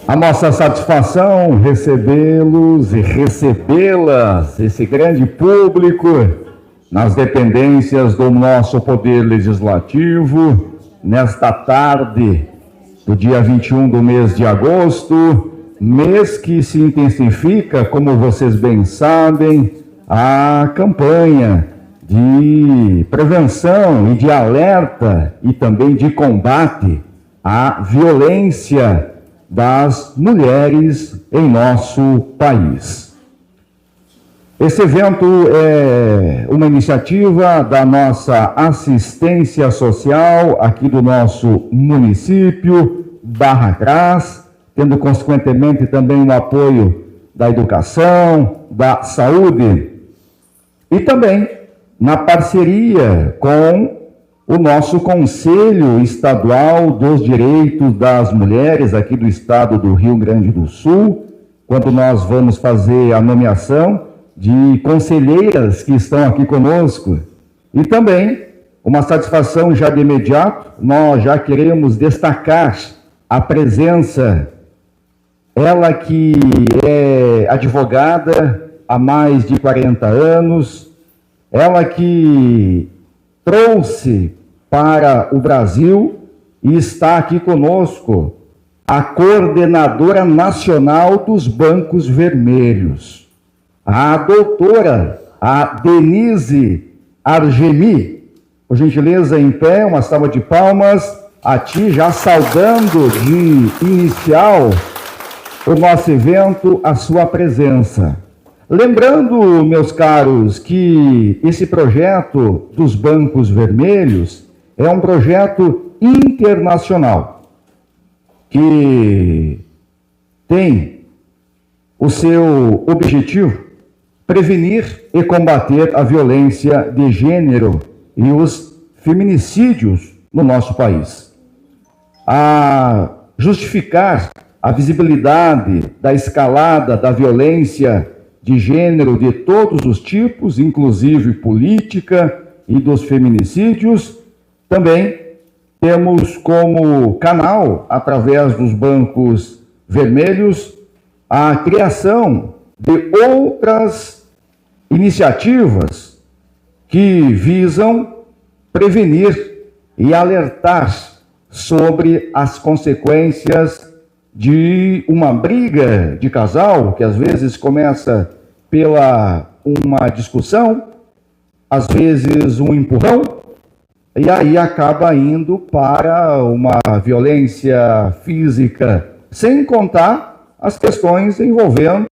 A nossa satisfação recebê-los e recebê-las, esse grande público, nas dependências do nosso Poder Legislativo, nesta tarde do dia 21 do mês de agosto, mês que se intensifica, como vocês bem sabem, a campanha de prevenção e de alerta e também de combate à violência das mulheres em nosso país. Esse evento é uma iniciativa da nossa assistência social aqui do nosso município, Barra Cras, tendo consequentemente também o apoio da educação, da saúde e também na parceria com o nosso Conselho Estadual dos Direitos das Mulheres aqui do estado do Rio Grande do Sul, quando nós vamos fazer a nomeação de conselheiras que estão aqui conosco. E também, uma satisfação já de imediato, nós já queremos destacar a presença, ela que é advogada há mais de 40 anos, ela que trouxe para o Brasil e está aqui conosco a coordenadora nacional dos bancos vermelhos, a doutora, a Denise Argemi. Por gentileza, em pé, uma salva de palmas a ti, já saudando de inicial o nosso evento, a sua presença. Lembrando, meus caros, que esse projeto dos bancos vermelhos é um projeto internacional que tem o seu objetivo prevenir e combater a violência de gênero e os feminicídios no nosso país. A justificar a visibilidade da escalada da violência de gênero de todos os tipos, inclusive política e dos feminicídios, também temos como canal, através dos bancos vermelhos, a criação de outras iniciativas que visam prevenir e alertar sobre as consequências de uma briga de casal, que às vezes começa pela uma discussão, às vezes um empurrão, e aí acaba indo para uma violência física, sem contar as questões envolvendo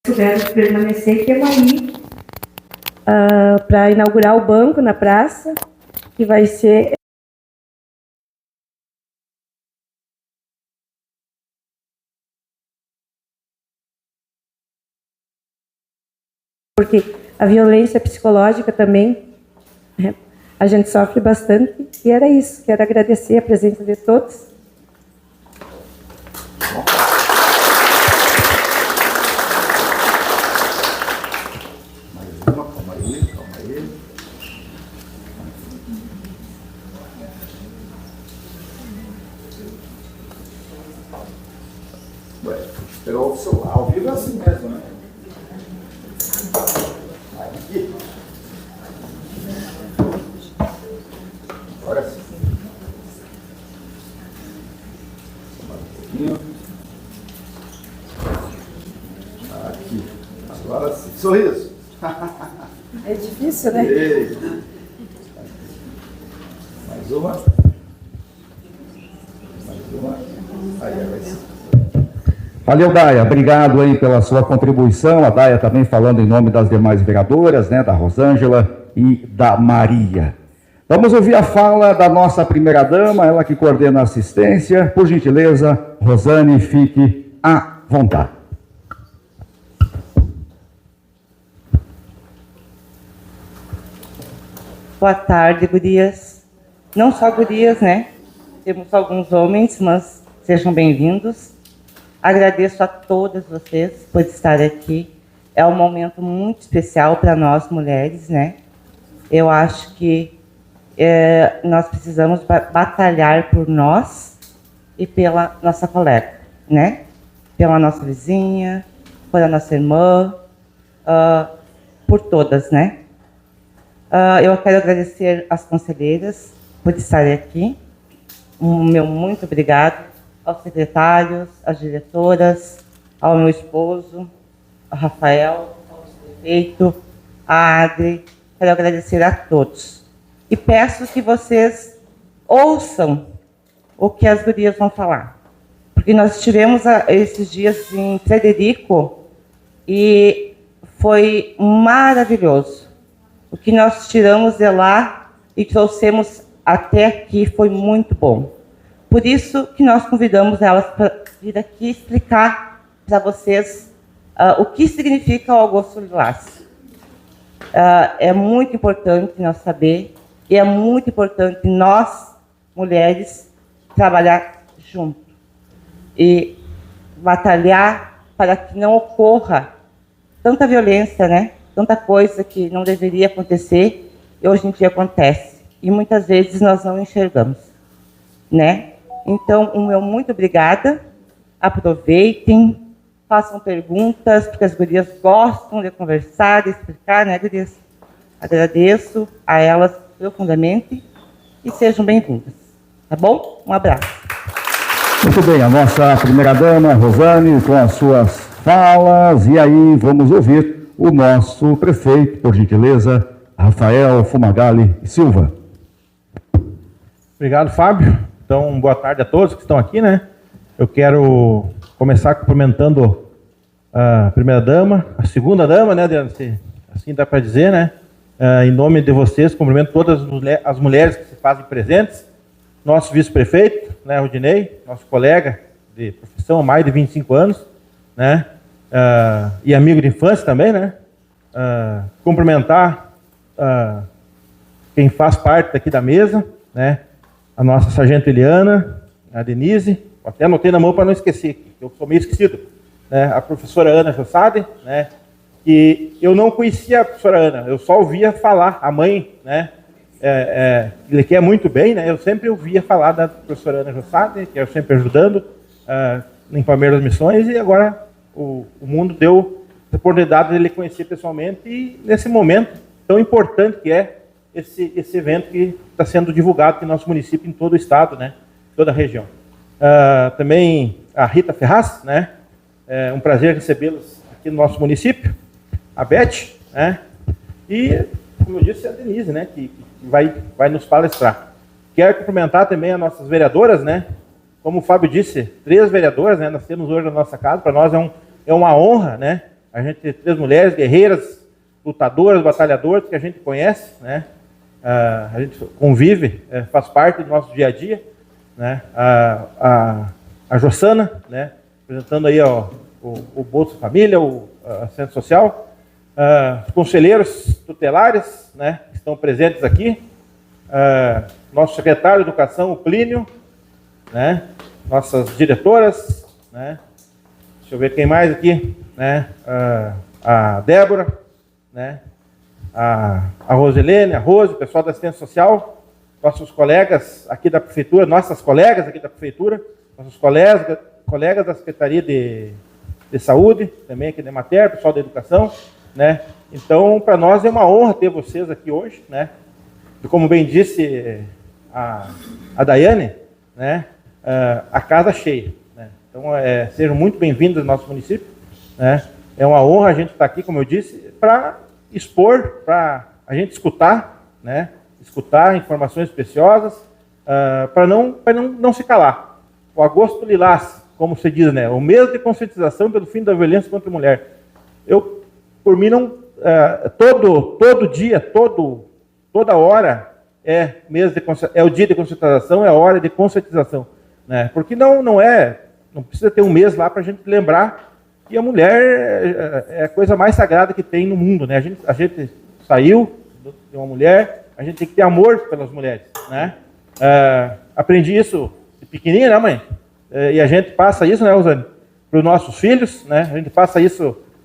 puderam permanecer, e temos aí para inaugurar o banco na praça, que vai ser porque a violência psicológica também, a gente sofre bastante, e era isso. Quero agradecer a presença de todos. Calma aí. Ué, esperou o celular, ao vivo é assim mesmo, né? Aqui. Agora sim. Um pouquinho. Aqui. Agora sim. Sorriso. É difícil, né? Ei. Mais uma. Aí, vai ser. Valeu, Daia. Obrigado aí pela sua contribuição. A Daia também falando em nome das demais vereadoras, né, da Rosângela e da Maria. Vamos ouvir a fala da nossa primeira-dama, ela que coordena a assistência. Por gentileza, Rosane, fique à vontade. Boa tarde, gurias. Não só gurias, né? Temos alguns homens, mas sejam bem-vindos. Agradeço a todas vocês por estar aqui. É um momento muito especial para nós mulheres, né? Eu acho que nós precisamos batalhar por nós e pela nossa colega, né? Pela nossa vizinha, pela nossa irmã, por todas, né? Eu quero agradecer às conselheiras por estarem aqui. Meu muito obrigado aos secretários, às diretoras, ao meu esposo, ao Rafael, ao prefeito, à Adri. Quero agradecer a todos. E peço que vocês ouçam o que as gurias vão falar. Porque nós estivemos esses dias em Frederico e foi maravilhoso. O que nós tiramos de lá e trouxemos até aqui foi muito bom. Por isso que nós convidamos elas para vir aqui explicar para vocês o que significa o Augusto Lilás. É muito importante nós saber, e é muito importante nós, mulheres, trabalhar junto e batalhar para que não ocorra tanta violência, né? Tanta coisa que não deveria acontecer e hoje em dia acontece. E muitas vezes nós não enxergamos, né? Então, o meu muito obrigada. Aproveitem, façam perguntas, porque as gurias gostam de conversar, de explicar, né, gurias? Agradeço a elas profundamente e sejam bem-vindas. Tá bom? Um abraço. Muito bem, a nossa primeira-dama, Rosane, com as suas falas. E aí, vamos ouvir o nosso prefeito, por gentileza, Rafael Fumagalli Silva. Obrigado, Fábio. Então, boa tarde a todos que estão aqui, né? Eu quero começar cumprimentando a primeira-dama, a segunda-dama, né? Assim dá para dizer, né? Em nome de vocês, cumprimento todas as mulheres que se fazem presentes. Nosso vice-prefeito, né, Rudinei, nosso colega de profissão há mais de 25 anos, né? E amigo de infância também, né? Cumprimentar quem faz parte daqui da mesa, né? A nossa sargento Eliana, a Denise, até anotei na mão para não esquecer, que eu sou meio esquecido, né? A professora Ana Jossade, né? Que eu não conhecia a professora Ana, eu só ouvia falar, a mãe, né? Ele quer muito bem, né? Eu sempre ouvia falar da professora Ana Jossade, que eu sempre ajudando em Palmeiras Missões, e agora o mundo deu a oportunidade de ele conhecer pessoalmente, e nesse momento tão importante que é esse evento que está sendo divulgado aqui no nosso município, em todo o estado, né? Toda a região. Também a Rita Ferraz, né? É um prazer recebê-los aqui no nosso município. A Beth, né? E, como eu disse, a Denise, né? Que vai nos palestrar. Quero cumprimentar também as nossas vereadoras, né? Como o Fábio disse, 3 vereadoras, né? Nós temos hoje na nossa casa. Para nós é uma honra, né? A gente tem 3 mulheres guerreiras, lutadoras, batalhadoras, que a gente conhece, né? A gente convive, faz parte do nosso dia a dia, né? A Jossana, né? Apresentando aí o Bolsa Família, o Centro Social, os conselheiros tutelares, né? Que estão presentes aqui, nosso secretário de Educação, o Plínio, né? Nossas diretoras, né? Deixa eu ver quem mais aqui, né? A Débora, né? A Rosilene, a Rose, o pessoal da assistência social, nossos colegas aqui da prefeitura, nossas colegas aqui da prefeitura, nossos colegas da Secretaria de Saúde, também aqui da Emater, pessoal da educação, né? Então, para nós é uma honra ter vocês aqui hoje, né? E como bem disse a Daiane, né? A casa cheia, né? Então, sejam muito bem-vindos ao nosso município, né? É uma honra a gente estar aqui, como eu disse, para expor, para a gente escutar, né? Escutar informações preciosas, para não se calar. O Agosto Lilás, como se diz, né? O mês de conscientização pelo fim da violência contra a mulher. Eu, por mim, não todo dia, toda hora é o dia de conscientização, é a hora de conscientização, né? Porque não precisa ter um mês lá para a gente lembrar que a mulher é a coisa mais sagrada que tem no mundo, né? A gente saiu de uma mulher, a gente tem que ter amor pelas mulheres, né? Aprendi isso de pequenininha, né, mãe? E a gente passa isso, né, Rosane, para os nossos filhos, né? A gente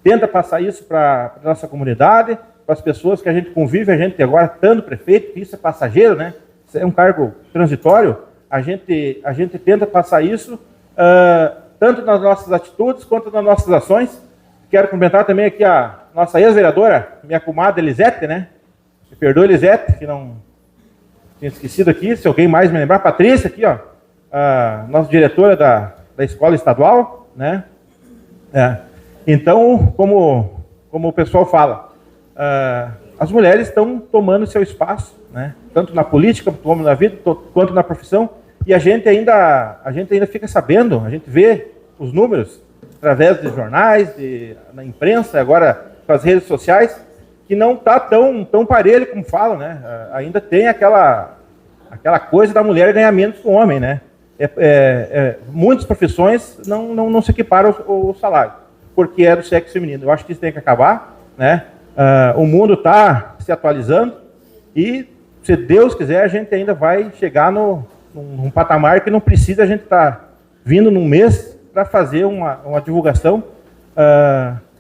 tenta passar isso para a nossa comunidade, para as pessoas que a gente convive, a gente agora estando prefeito, que isso é passageiro, né? Isso é um cargo transitório, a gente tenta passar isso tanto nas nossas atitudes quanto nas nossas ações. Quero cumprimentar também aqui a nossa ex-vereadora, minha comadre Elisete, né? Me perdoe, Elisete, que não tinha esquecido aqui, se alguém mais me lembrar, Patrícia aqui, ó, a nossa diretora da escola estadual, né? Então, como o pessoal fala, as mulheres estão tomando seu espaço, né? Tanto na política, como na vida, quanto na profissão, e a gente ainda fica sabendo, a gente vê os números através de jornais, na imprensa, agora com as redes sociais, que não está tão parelho como falam, né? Ainda tem aquela coisa da mulher ganhar menos que o homem, né? Muitas profissões não se equiparam o salário, porque é do sexo feminino. Eu acho que isso tem que acabar, né? O mundo está se atualizando e, se Deus quiser, a gente ainda vai chegar num patamar que não precisa a gente estar vindo num mês para fazer uma divulgação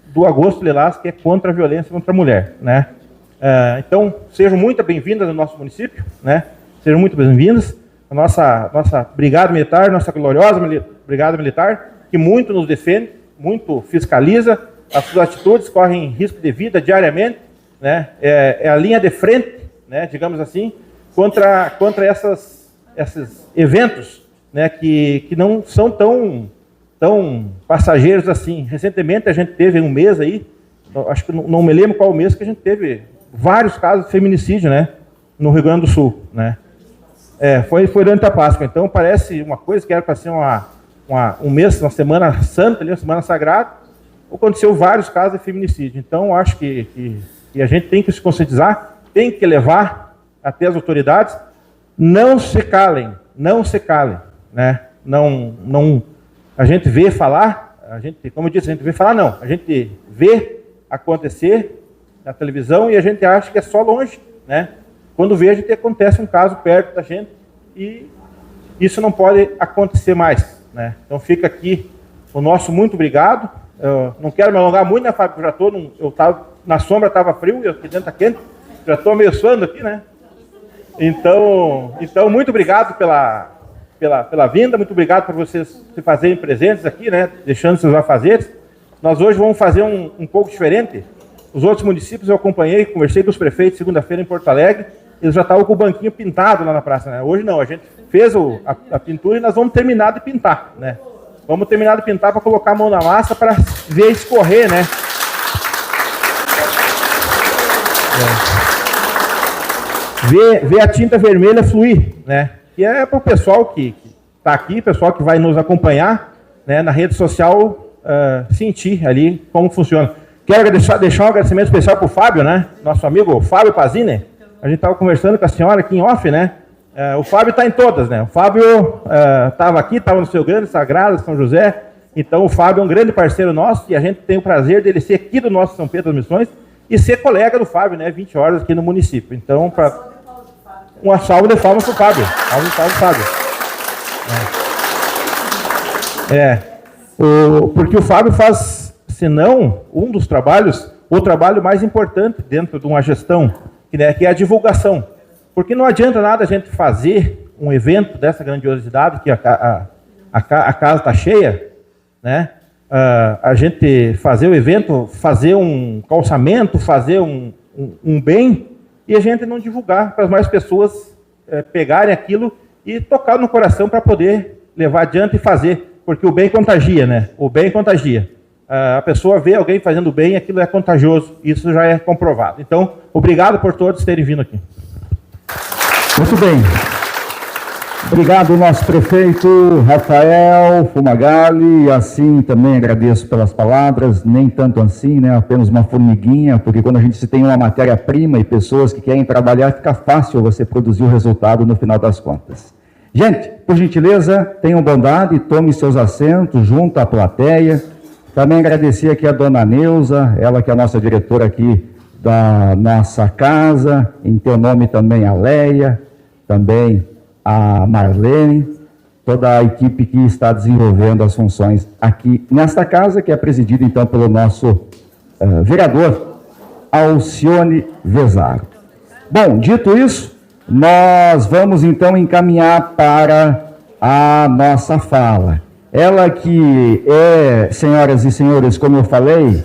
do Agosto Lilás, que é contra a violência contra a mulher, né? Então, sejam muito bem-vindas ao nosso município, né? Sejam muito bem-vindas à nossa Brigada Militar, nossa gloriosa Brigada Militar, que muito nos defende, muito fiscaliza, as suas atitudes correm risco de vida diariamente, né? É a linha de frente, né, digamos assim, contra esses eventos, né, que não são tão passageiros assim. Recentemente a gente teve um mês aí, acho que não me lembro qual mês, que a gente teve vários casos de feminicídio, né, no Rio Grande do Sul, né. Foi durante a Páscoa, então parece uma coisa que era para ser um mês, uma semana santa, uma semana sagrada, aconteceu vários casos de feminicídio. Então acho que a gente tem que se conscientizar, tem que levar até as autoridades, não se calem, né, a gente vê falar, como eu disse, a gente vê falar não, a gente vê acontecer na televisão e a gente acha que é só longe, né? Quando vê, acontece um caso perto da gente e isso não pode acontecer mais, né? Então fica aqui o nosso muito obrigado. Eu não quero me alongar muito, né, Fábio? Eu tava na sombra, estava frio, e aqui dentro está quente, já estou meio suando aqui, né? Então muito obrigado pela vinda, muito obrigado por vocês se fazerem presentes aqui, né, deixando seus afazeres. Nós hoje vamos fazer um pouco diferente. Os outros municípios eu acompanhei, conversei com os prefeitos segunda-feira em Porto Alegre, eles já estavam com o banquinho pintado lá na praça, né? Hoje não, a gente fez a pintura e nós vamos terminar de pintar, né? Vamos terminar de pintar para colocar a mão na massa para ver escorrer, né? Ver a tinta vermelha fluir, né? Que é para o pessoal que está aqui, pessoal que vai nos acompanhar, né, na rede social, sentir ali como funciona. Quero deixar um agradecimento especial para o Fábio, né? Nosso amigo Fábio Pazini. A gente estava conversando com a senhora aqui em off, né? O Fábio está em todas, né? O Fábio estava aqui, estava no Seu Grande, Sagrado, São José. Então o Fábio é um grande parceiro nosso e a gente tem o prazer dele ser aqui do nosso São Pedro das Missões e ser colega do Fábio, né? 20 horas aqui no município. Então, uma salva de palmas para o Fábio. Salve de palmas para o Fábio. Porque o Fábio faz, se não um dos trabalhos, o trabalho mais importante dentro de uma gestão, que é a divulgação. Porque não adianta nada a gente fazer um evento dessa grandiosidade, que a casa está cheia, né? A gente fazer o evento, fazer um calçamento, fazer um bem, e a gente não divulgar para as mais pessoas pegarem aquilo e tocar no coração para poder levar adiante e fazer, porque o bem contagia, né? O bem contagia. A pessoa vê alguém fazendo bem, aquilo é contagioso, isso já é comprovado. Então, obrigado por todos terem vindo aqui. Muito bem. Obrigado, nosso prefeito Rafael Fumagalli, e assim também agradeço pelas palavras, nem tanto assim, né, apenas uma formiguinha, porque quando a gente se tem uma matéria-prima e pessoas que querem trabalhar, fica fácil você produzir o resultado no final das contas. Gente, por gentileza, tenham bondade, tome seus assentos junto à plateia. Também agradecer aqui a dona Neuza, ela que é a nossa diretora aqui da nossa casa, em teu nome também a Leia, também a Marlene, toda a equipe que está desenvolvendo as funções aqui nesta casa, que é presidida então pelo nosso vereador Alcione Vezaro. Bom, dito isso, nós vamos então encaminhar para a nossa fala. Ela que é, senhoras e senhores, como eu falei,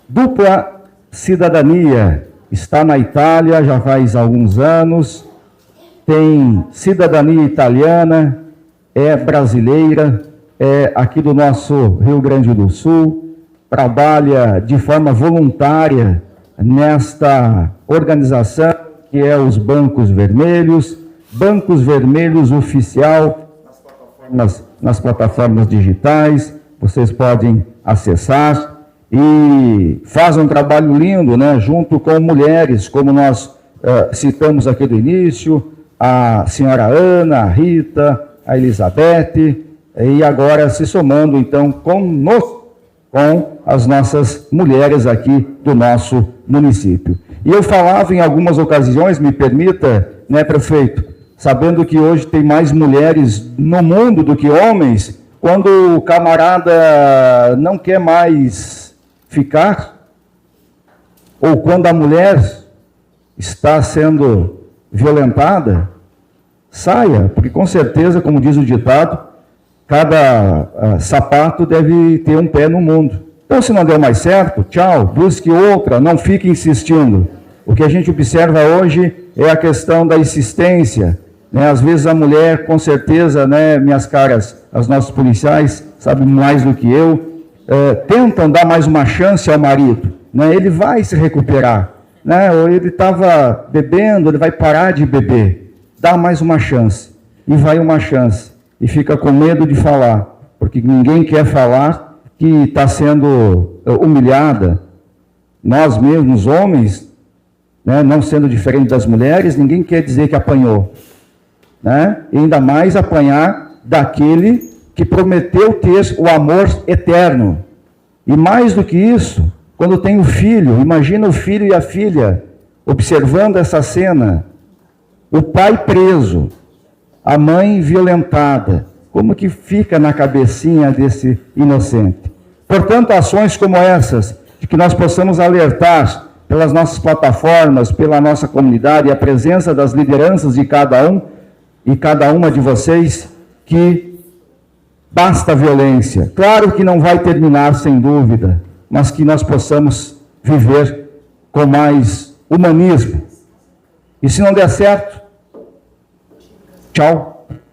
dupla cidadania, está na Itália já faz alguns anos, tem cidadania italiana, é brasileira, é aqui do nosso Rio Grande do Sul, trabalha de forma voluntária nesta organização que é os Bancos Vermelhos oficial nas plataformas digitais, vocês podem acessar e faz um trabalho lindo, né, junto com mulheres, como nós citamos aqui do início, a senhora Ana, a Rita, a Elizabeth, e agora se somando então conosco, com as nossas mulheres aqui do nosso município. E eu falava em algumas ocasiões, me permita, né, prefeito, sabendo que hoje tem mais mulheres no mundo do que homens, quando o camarada não quer mais ficar, ou quando a mulher está sendo violentada, saia, porque com certeza, como diz o ditado, cada sapato deve ter um pé no mundo. Então, se não deu mais certo, tchau, busque outra, não fique insistindo. O que a gente observa hoje é a questão da insistência, né? Às vezes a mulher, com certeza, né, minhas caras, as nossas policiais sabem mais do que eu, tentam dar mais uma chance ao marido, né? Ele vai se recuperar, né? Ou ele estava bebendo, ele vai parar de beber, dá mais uma chance, e vai uma chance, e fica com medo de falar, porque ninguém quer falar que está sendo humilhada. Nós mesmos, homens, né, não sendo diferente das mulheres, ninguém quer dizer que apanhou, né? E ainda mais apanhar daquele que prometeu ter o amor eterno. E mais do que isso, quando tem o filho, imagina o filho e a filha observando essa cena, o pai preso, a mãe violentada, como que fica na cabecinha desse inocente? Portanto, ações como essas, de que nós possamos alertar pelas nossas plataformas, pela nossa comunidade, a presença das lideranças de cada um e cada uma de vocês, que basta violência. Claro que não vai terminar, sem dúvida, mas que nós possamos viver com mais humanismo. E se não der certo, tchau.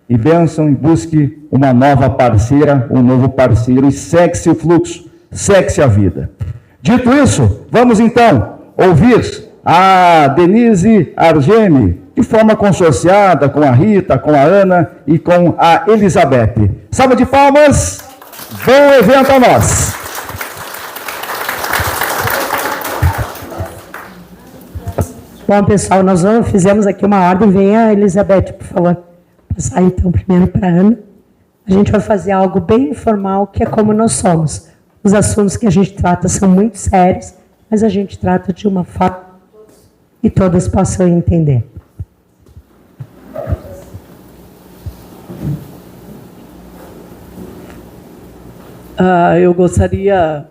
E bênção, e busque uma nova parceira, um novo parceiro, e segue-se o fluxo, segue-se a vida. Dito isso, vamos então ouvir a Denise Argemi, de forma consorciada com a Rita, com a Ana e com a Elizabeth. Salva de palmas, bom evento a nós! Bom, pessoal, nós fizemos aqui uma ordem. Venha, Elizabeth, por favor, passar então primeiro para a Ana. A gente vai fazer algo bem informal, que é como nós somos. Os assuntos que a gente trata são muito sérios, mas a gente trata de uma forma que todas possam entender. Eu gostaria...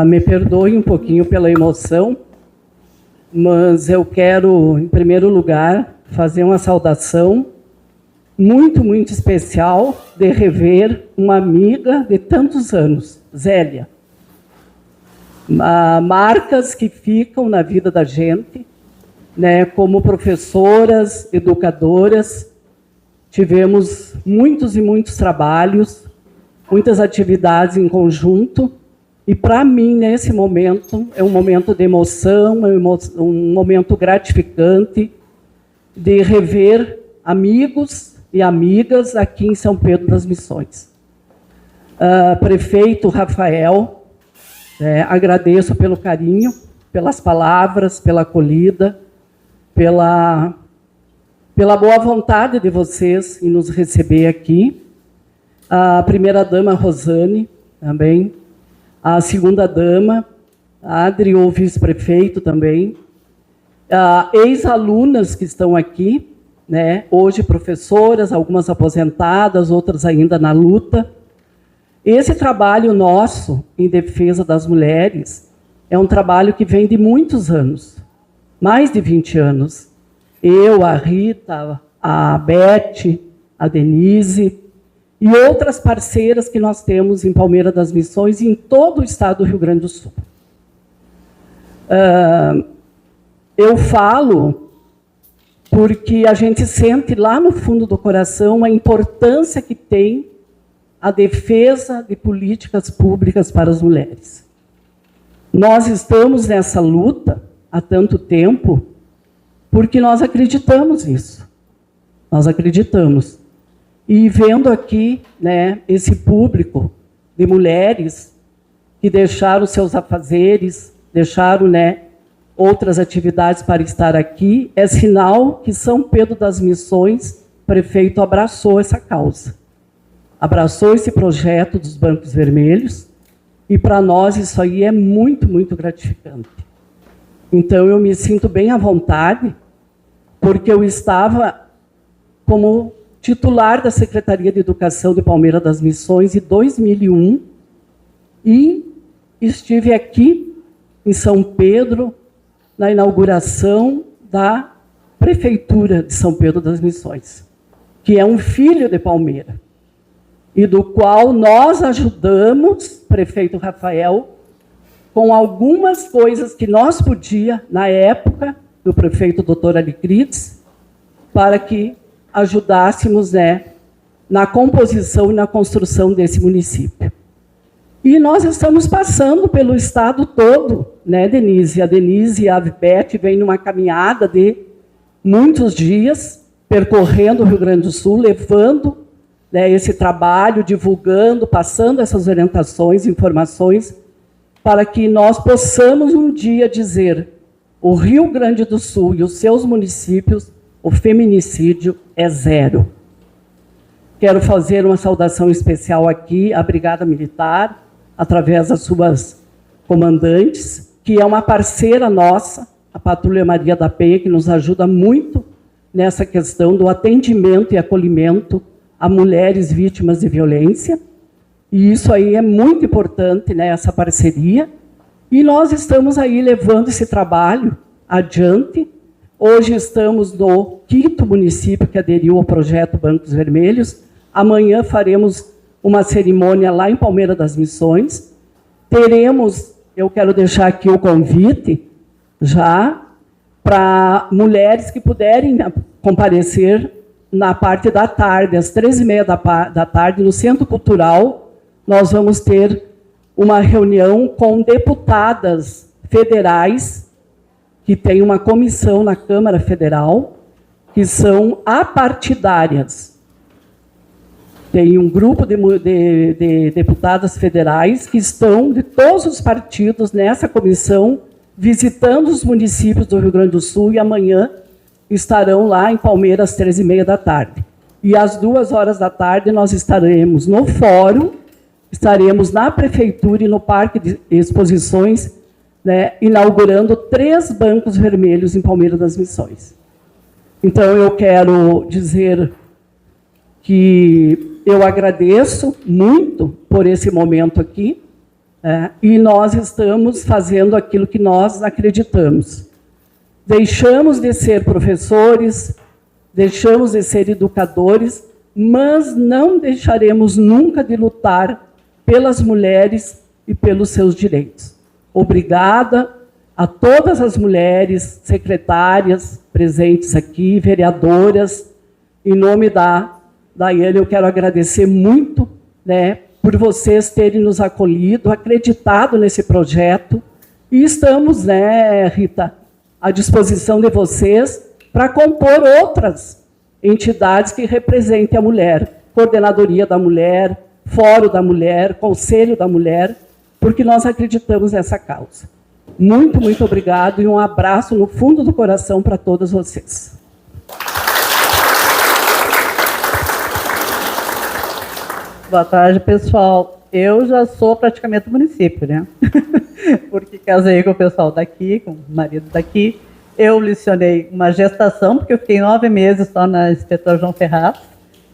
me perdoe um pouquinho pela emoção, mas eu quero, em primeiro lugar, fazer uma saudação muito, muito especial de rever uma amiga de tantos anos, Zélia. Marcas que ficam na vida da gente, né, como professoras, educadoras. Tivemos muitos e muitos trabalhos, muitas atividades em conjunto, e para mim, nesse momento, é um momento de emoção, um momento gratificante de rever amigos e amigas aqui em São Pedro das Missões. Prefeito Rafael, agradeço pelo carinho, pelas palavras, pela acolhida, pela boa vontade de vocês em nos receber aqui. A primeira-dama Rosane, também. A segunda-dama, a Adri, o vice-prefeito também. Ex-alunas que estão aqui, né, hoje professoras, algumas aposentadas, outras ainda na luta. Esse trabalho nosso em defesa das mulheres é um trabalho que vem de muitos anos, mais de 20 anos. Eu, a Rita, a Beth, a Denise e outras parceiras que nós temos em Palmeira das Missões e em todo o estado do Rio Grande do Sul. Eu falo porque a gente sente lá no fundo do coração a importância que tem a defesa de políticas públicas para as mulheres. Nós estamos nessa luta há tanto tempo porque nós acreditamos nisso. Nós acreditamos. E vendo aqui, né, esse público de mulheres que deixaram seus afazeres, deixaram, né, outras atividades para estar aqui, é sinal que São Pedro das Missões, prefeito, abraçou essa causa. Abraçou esse projeto dos bancos vermelhos, e para nós isso aí é muito, muito gratificante. Então eu me sinto bem à vontade, porque eu estava como titular da Secretaria de Educação de Palmeira das Missões em 2001 e estive aqui em São Pedro na inauguração da Prefeitura de São Pedro das Missões, que é um filho de Palmeira, e do qual nós ajudamos, prefeito Rafael, com algumas coisas que nós podíamos, na época, do prefeito Dr. Alicrides, para que ajudássemos, né, na composição e na construção desse município. E nós estamos passando pelo estado todo, né, Denise? A Denise e a Beth vêm numa caminhada de muitos dias, percorrendo o Rio Grande do Sul, levando, né, esse trabalho, divulgando, passando essas orientações, informações, para que nós possamos um dia dizer: o Rio Grande do Sul e os seus municípios, o feminicídio é zero. Quero fazer uma saudação especial aqui à Brigada Militar, através das suas comandantes, que é uma parceira nossa, a Patrulha Maria da Penha, que nos ajuda muito nessa questão do atendimento e acolhimento a mulheres vítimas de violência. E isso aí é muito importante, né, essa parceria. E nós estamos aí levando esse trabalho adiante. Hoje estamos no 5º município que aderiu ao projeto Bancos Vermelhos. Amanhã faremos uma cerimônia lá em Palmeira das Missões. Teremos, eu quero deixar aqui o convite, já, para mulheres que puderem comparecer na parte da tarde, às 13h30 da tarde, no Centro Cultural. Nós vamos ter uma reunião com deputadas federais, que tem uma comissão na Câmara Federal, que são apartidárias. tem um grupo de deputadas federais que estão de todos os partidos nessa comissão, visitando os municípios do Rio Grande do Sul, e amanhã estarão lá em Palmeiras às 13h30 da tarde. E às 2h da tarde nós estaremos no fórum, estaremos na prefeitura e no Parque de Exposições, né, inaugurando 3 bancos vermelhos em Palmeiras das Missões. Então, eu quero dizer que eu agradeço muito por esse momento aqui, e nós estamos fazendo aquilo que nós acreditamos. Deixamos de ser professores, deixamos de ser educadores, mas não deixaremos nunca de lutar pelas mulheres e pelos seus direitos. Obrigada a todas as mulheres secretárias presentes aqui, vereadoras. Em nome da Daiane, eu quero agradecer muito, né, por vocês terem nos acolhido, acreditado nesse projeto. E estamos, né, Rita, à disposição de vocês para compor outras entidades que representem a mulher. Coordenadoria da Mulher, Fórum da Mulher, Conselho da Mulher, porque nós acreditamos nessa causa. Muito, muito obrigado e um abraço no fundo do coração para todos vocês. Boa tarde, pessoal. Eu já sou praticamente do município, né? Porque casei com o pessoal daqui, com o marido daqui. Eu licionei uma gestação, porque eu fiquei 9 meses só na Inspetor João Ferraz,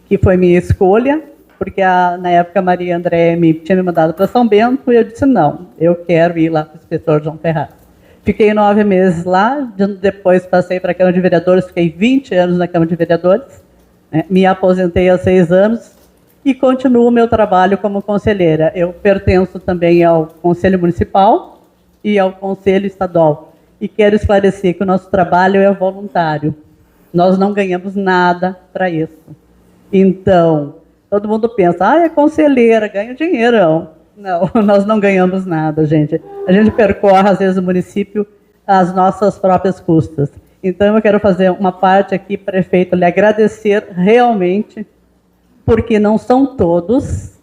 que foi minha escolha, porque na época a Maria André tinha me mandado para São Bento, e eu disse, não, eu quero ir lá para o Inspetor João Ferraz. Fiquei 9 meses lá, depois passei para a Câmara de Vereadores, fiquei 20 anos na Câmara de Vereadores, né? Me aposentei há 6 anos, e continuo o meu trabalho como conselheira. Eu pertenço também ao Conselho Municipal e ao Conselho Estadual. E quero esclarecer que o nosso trabalho é voluntário. Nós não ganhamos nada para isso. Então, todo mundo pensa, é conselheira, ganha dinheiro. Não, nós não ganhamos nada, gente. A gente percorre, às vezes, o município às nossas próprias custas. Então, eu quero fazer uma parte aqui, prefeito, lhe agradecer realmente, porque não são todos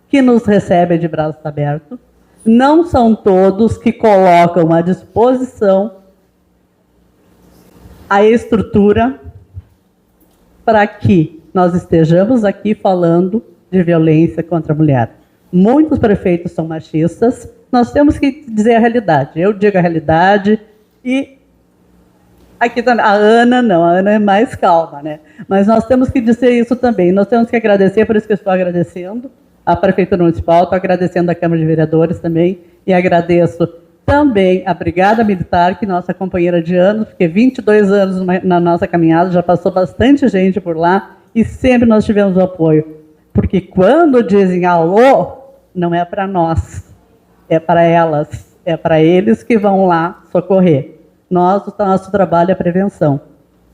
que nos recebem de braços abertos, não são todos que colocam à disposição a estrutura para que nós estejamos aqui falando de violência contra a mulher. Muitos prefeitos são machistas, nós temos que dizer a realidade. Eu digo a realidade e aqui também, a Ana é mais calma, né? Mas nós temos que dizer isso também. Nós temos que agradecer, por isso que eu estou agradecendo a Prefeitura Municipal, estou agradecendo a Câmara de Vereadores também, e agradeço também a Brigada Militar, que é nossa companheira de anos, porque 22 anos na nossa caminhada, já passou bastante gente por lá, e sempre nós tivemos o apoio. Porque quando dizem alô, não é para nós, é para elas, é para eles que vão lá socorrer. O nosso trabalho é prevenção.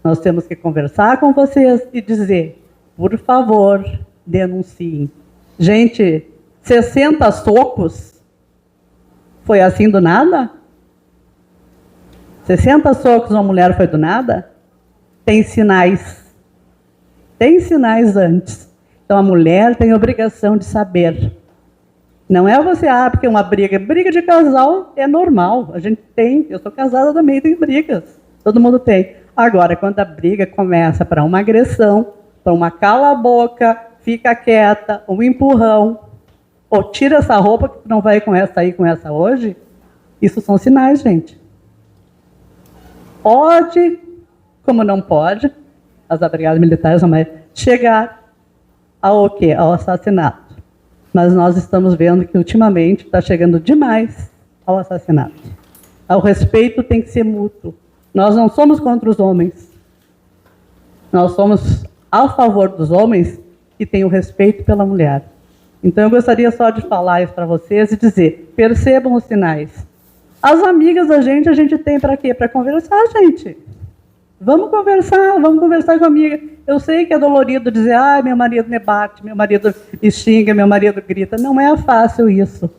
Nós temos que conversar com vocês e dizer, por favor, denunciem. Gente, 60 socos, foi assim do nada? 60 socos uma mulher foi do nada? Tem sinais. Tem sinais antes. Então a mulher tem a obrigação de saber. Não é você, porque uma briga de casal é normal, a gente tem, eu sou casada também, tem brigas, todo mundo tem. Agora, quando a briga começa para uma agressão, para uma cala a boca, fica quieta, um empurrão, ou tira essa roupa que tu não vai com essa aí, com essa hoje, isso são sinais, gente. Pode, como não pode, as brigadas militares vão chegar ao quê? Ao assassinato. Mas nós estamos vendo que, ultimamente, está chegando demais ao assassinato. O respeito tem que ser mútuo. Nós não somos contra os homens. Nós somos a favor dos homens que têm o respeito pela mulher. Então, eu gostaria só de falar isso para vocês e dizer, percebam os sinais. As amigas da gente, a gente tem para quê? Para conversar, gente. Vamos conversar com a amiga. Eu sei que é dolorido dizer, meu marido me bate, meu marido me xinga, meu marido grita. Não é fácil isso.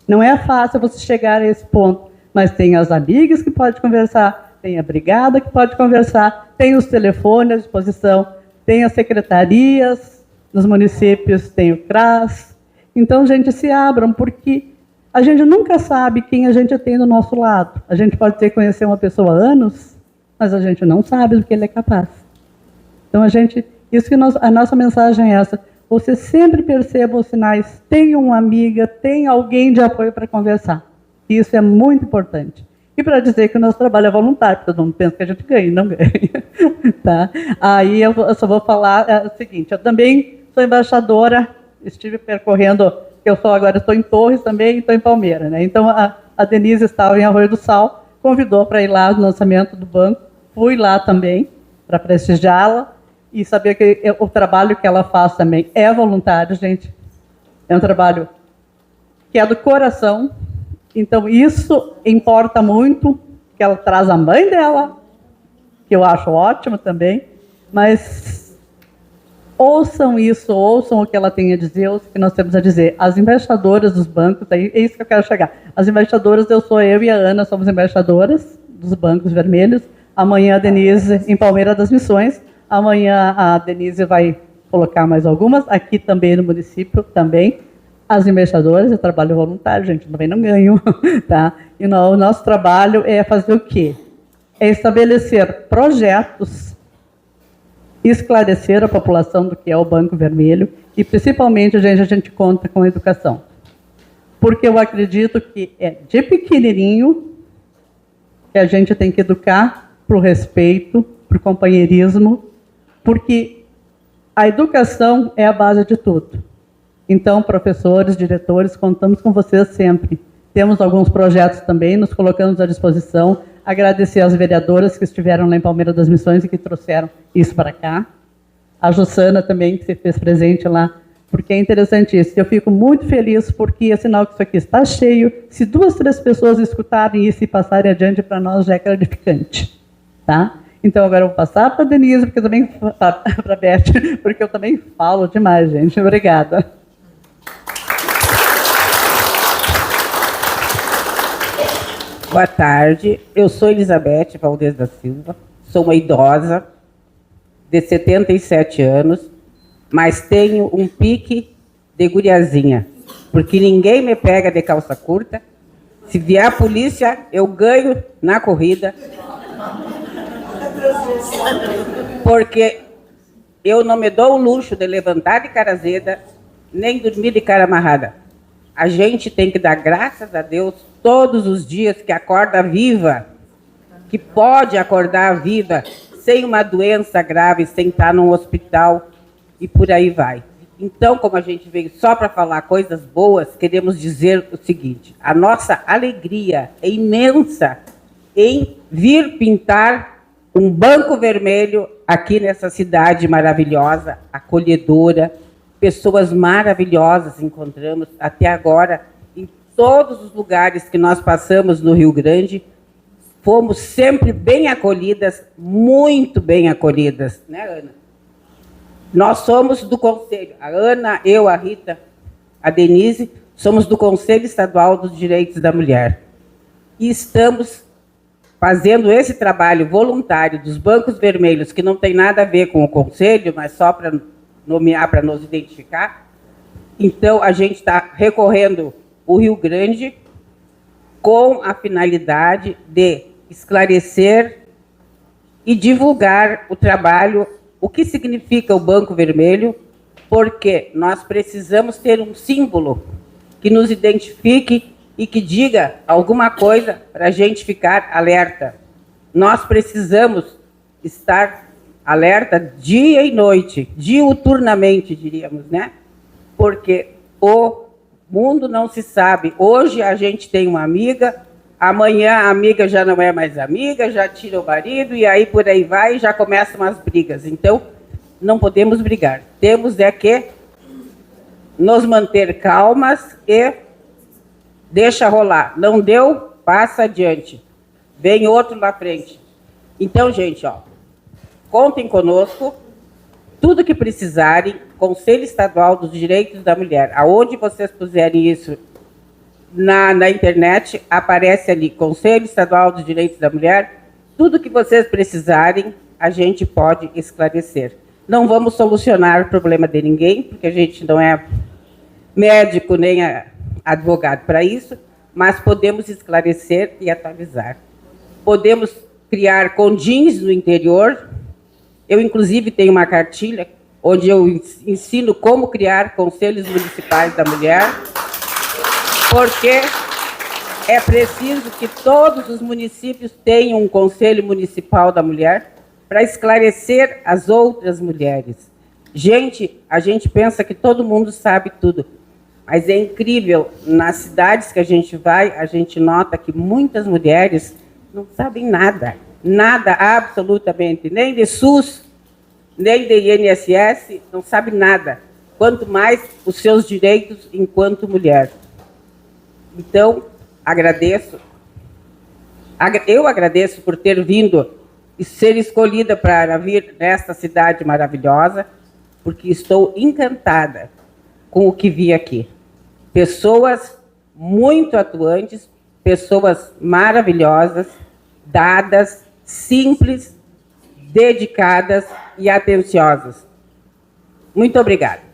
Não é fácil você chegar a esse ponto. Mas tem as amigas que podem conversar, tem a brigada que pode conversar, tem os telefones à disposição, tem as secretarias, nos municípios tem o CRAS. Então, gente, se abram, porque a gente nunca sabe quem a gente tem do nosso lado. A gente pode ter conhecido uma pessoa há anos, mas a gente não sabe do que ele é capaz. Então, a nossa mensagem é essa. Você sempre perceba os sinais, tenha uma amiga, tenha alguém de apoio para conversar. Isso é muito importante. E para dizer que o nosso trabalho é voluntário, porque todo mundo pensa que a gente ganha, não ganha. Tá? Aí eu só vou falar o seguinte, eu também sou embaixadora, estive percorrendo, agora estou em Torres também, estou em Palmeira. Né? Então a Denise estava em Arroio do Sal, convidou para ir lá no lançamento do banco, fui lá também para prestigiá-la e saber que o trabalho que ela faz também é voluntário, gente. É um trabalho que é do coração. Então, isso importa muito, que ela traz a mãe dela, que eu acho ótimo também, mas ouçam isso, ouçam o que ela tem a dizer, ouçam o que nós temos a dizer. As embaixadoras dos bancos, é isso que eu quero chegar. As embaixadoras, eu e a Ana somos embaixadoras dos bancos vermelhos. Amanhã a Denise, em Palmeira das Missões. Amanhã a Denise vai colocar mais algumas, aqui também no município também. As embaixadoras, eu trabalho voluntário, gente, também não ganho, tá? E o nosso trabalho é fazer o quê? É estabelecer projetos, esclarecer a população do que é o Banco Vermelho e, principalmente, a gente conta com a educação. Porque eu acredito que é de pequenininho que a gente tem que educar para o respeito, para o companheirismo, porque a educação é a base de tudo. Então, professores, diretores, contamos com vocês sempre. Temos alguns projetos também, nos colocamos à disposição. Agradecer às vereadoras que estiveram lá em Palmeira das Missões e que trouxeram isso para cá. A Jussana também, que se fez presente lá, porque é interessante isso. Eu fico muito feliz porque é sinal que isso aqui está cheio. Se 2, 3 pessoas escutarem isso e passarem adiante, para nós já é gratificante. Tá? Então, agora eu vou passar para a Denise, porque também para a Beth, porque eu também falo demais, gente. Obrigada. Boa tarde, eu sou Elizabeth Valdez da Silva, sou uma idosa de 77 anos, mas tenho um pique de guriazinha, porque ninguém me pega de calça curta. Se vier a polícia, eu ganho na corrida, porque eu não me dou o luxo de levantar de cara azeda, nem dormir de cara amarrada. A gente tem que dar graças a Deus todos os dias que acorda viva, que pode acordar viva, sem uma doença grave, sem estar num hospital e por aí vai. Então, como a gente veio só para falar coisas boas, queremos dizer o seguinte: a nossa alegria é imensa em vir pintar um banco vermelho aqui nessa cidade maravilhosa, acolhedora. Pessoas maravilhosas encontramos até agora em todos os lugares que nós passamos no Rio Grande. Fomos sempre bem acolhidas, muito bem acolhidas, né, Ana? Nós somos do Conselho, a Ana, eu, a Rita, a Denise, somos do Conselho Estadual dos Direitos da Mulher. E estamos fazendo esse trabalho voluntário dos bancos vermelhos, que não tem nada a ver com o Conselho, mas só para nomear, para nos identificar. Então, a gente está recorrendo o Rio Grande com a finalidade de esclarecer e divulgar o trabalho, o que significa o Banco Vermelho, porque nós precisamos ter um símbolo que nos identifique e que diga alguma coisa para a gente ficar alerta. Nós precisamos estar alerta dia e noite, diuturnamente, diríamos, né? Porque o mundo não se sabe. Hoje a gente tem uma amiga, amanhã a amiga já não é mais amiga, já tira o marido, e aí por aí vai, e já começam as brigas. Então, não podemos brigar. Temos é que nos manter calmas e deixa rolar. Não deu, passa adiante. Vem outro na frente. Então, gente, ó, contem conosco, tudo que precisarem, Conselho Estadual dos Direitos da Mulher, aonde vocês puserem isso na internet, aparece ali, Conselho Estadual dos Direitos da Mulher, tudo que vocês precisarem, a gente pode esclarecer. Não vamos solucionar o problema de ninguém, porque a gente não é médico nem advogado para isso, mas podemos esclarecer e atualizar. Podemos criar condins no interior. Eu, inclusive, tenho uma cartilha onde eu ensino como criar conselhos municipais da mulher, porque é preciso que todos os municípios tenham um conselho municipal da mulher para esclarecer as outras mulheres. Gente, a gente pensa que todo mundo sabe tudo, mas é incrível, nas cidades que a gente vai, a gente nota que muitas mulheres não sabem nada, nada, absolutamente, nem de SUS, nem de INSS, não sabe nada, quanto mais os seus direitos enquanto mulher. Então, eu agradeço por ter vindo e ser escolhida para vir nesta cidade maravilhosa, porque estou encantada com o que vi aqui. Pessoas muito atuantes, pessoas maravilhosas, dadas, simples, dedicadas e atenciosas. Muito obrigada.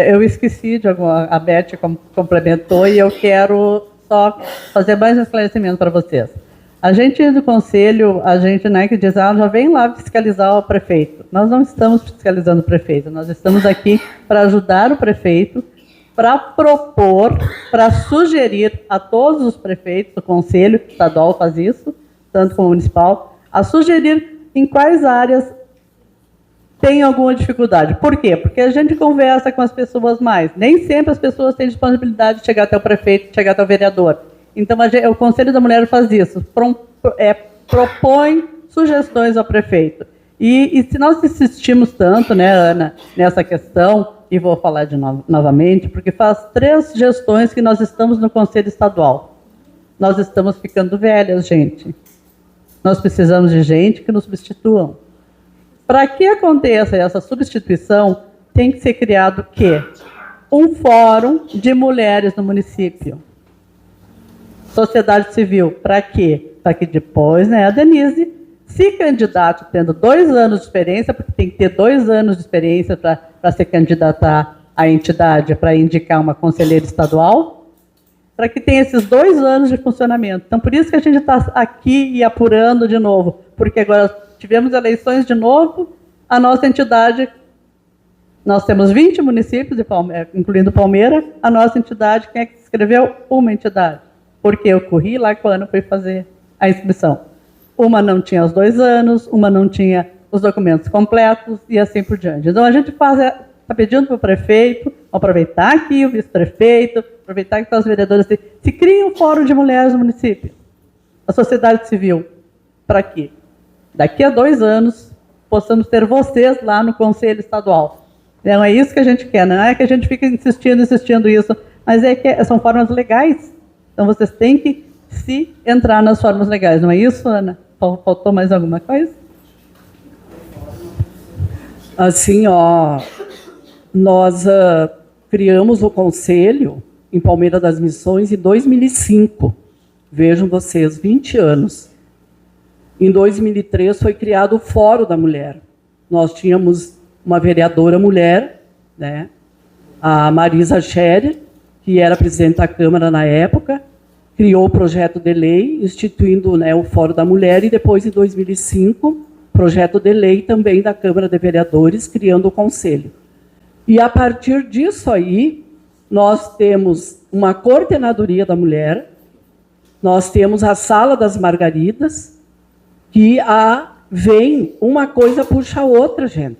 Eu esqueci de alguma, a Beth complementou e eu quero só fazer mais um esclarecimento para vocês. A gente do conselho, a gente, né, que diz, já vem lá fiscalizar o prefeito. Nós não estamos fiscalizando o prefeito, nós estamos aqui para ajudar o prefeito, para propor, para sugerir a todos os prefeitos, o conselho estadual faz isso, tanto como o municipal, a sugerir em quais áreas tem alguma dificuldade. Por quê? Porque a gente conversa com as pessoas mais. Nem sempre as pessoas têm disponibilidade de chegar até o prefeito, de chegar até o vereador. Então, o Conselho da Mulher faz isso, propõe sugestões ao prefeito. E se nós insistimos tanto, né, Ana, nessa questão, e vou falar novamente, porque faz 3 gestões que nós estamos no Conselho Estadual. Nós estamos ficando velhas, gente. Nós precisamos de gente que nos substituam. Para que aconteça essa substituição, tem que ser criado o quê? Um fórum de mulheres no município. Sociedade civil, para quê? Para que depois, né, a Denise se candidate tendo 2 anos de experiência, porque tem que ter 2 anos de experiência para se candidatar à entidade, para indicar uma conselheira estadual, para que tenha esses 2 anos de funcionamento. Então, por isso que a gente está aqui e apurando de novo, porque agora tivemos eleições de novo, a nossa entidade, nós temos 20 municípios, incluindo Palmeira, a nossa entidade, quem é que se inscreveu? Uma entidade. Porque eu corri lá quando fui fazer a inscrição. Uma não tinha os 2 anos, uma não tinha os documentos completos e assim por diante. Então, a gente está pedindo para o prefeito, aproveitar aqui o vice-prefeito, aproveitar que estão os vereadores, se cria um fórum de mulheres no município, a sociedade civil, para quê? Daqui a 2 anos, possamos ter vocês lá no Conselho Estadual. Não é isso que a gente quer, não é que a gente fica insistindo isso, mas é que são formas legais. Então, vocês têm que se entrar nas formas legais, não é isso, Ana? Faltou mais alguma coisa? Assim, nós criamos o Conselho em Palmeira das Missões em 2005. Vejam vocês, 20 anos. Em 2003 foi criado o Fórum da Mulher. Nós tínhamos uma vereadora mulher, né, a Marisa Scherer, que era presidente da Câmara na época, criou o projeto de lei, instituindo, né, o Fórum da Mulher, e depois, em 2005, projeto de lei também da Câmara de Vereadores, criando o Conselho. E, a partir disso aí, nós temos uma coordenadoria da mulher, nós temos a Sala das Margaridas, que vem uma coisa puxa a outra, gente.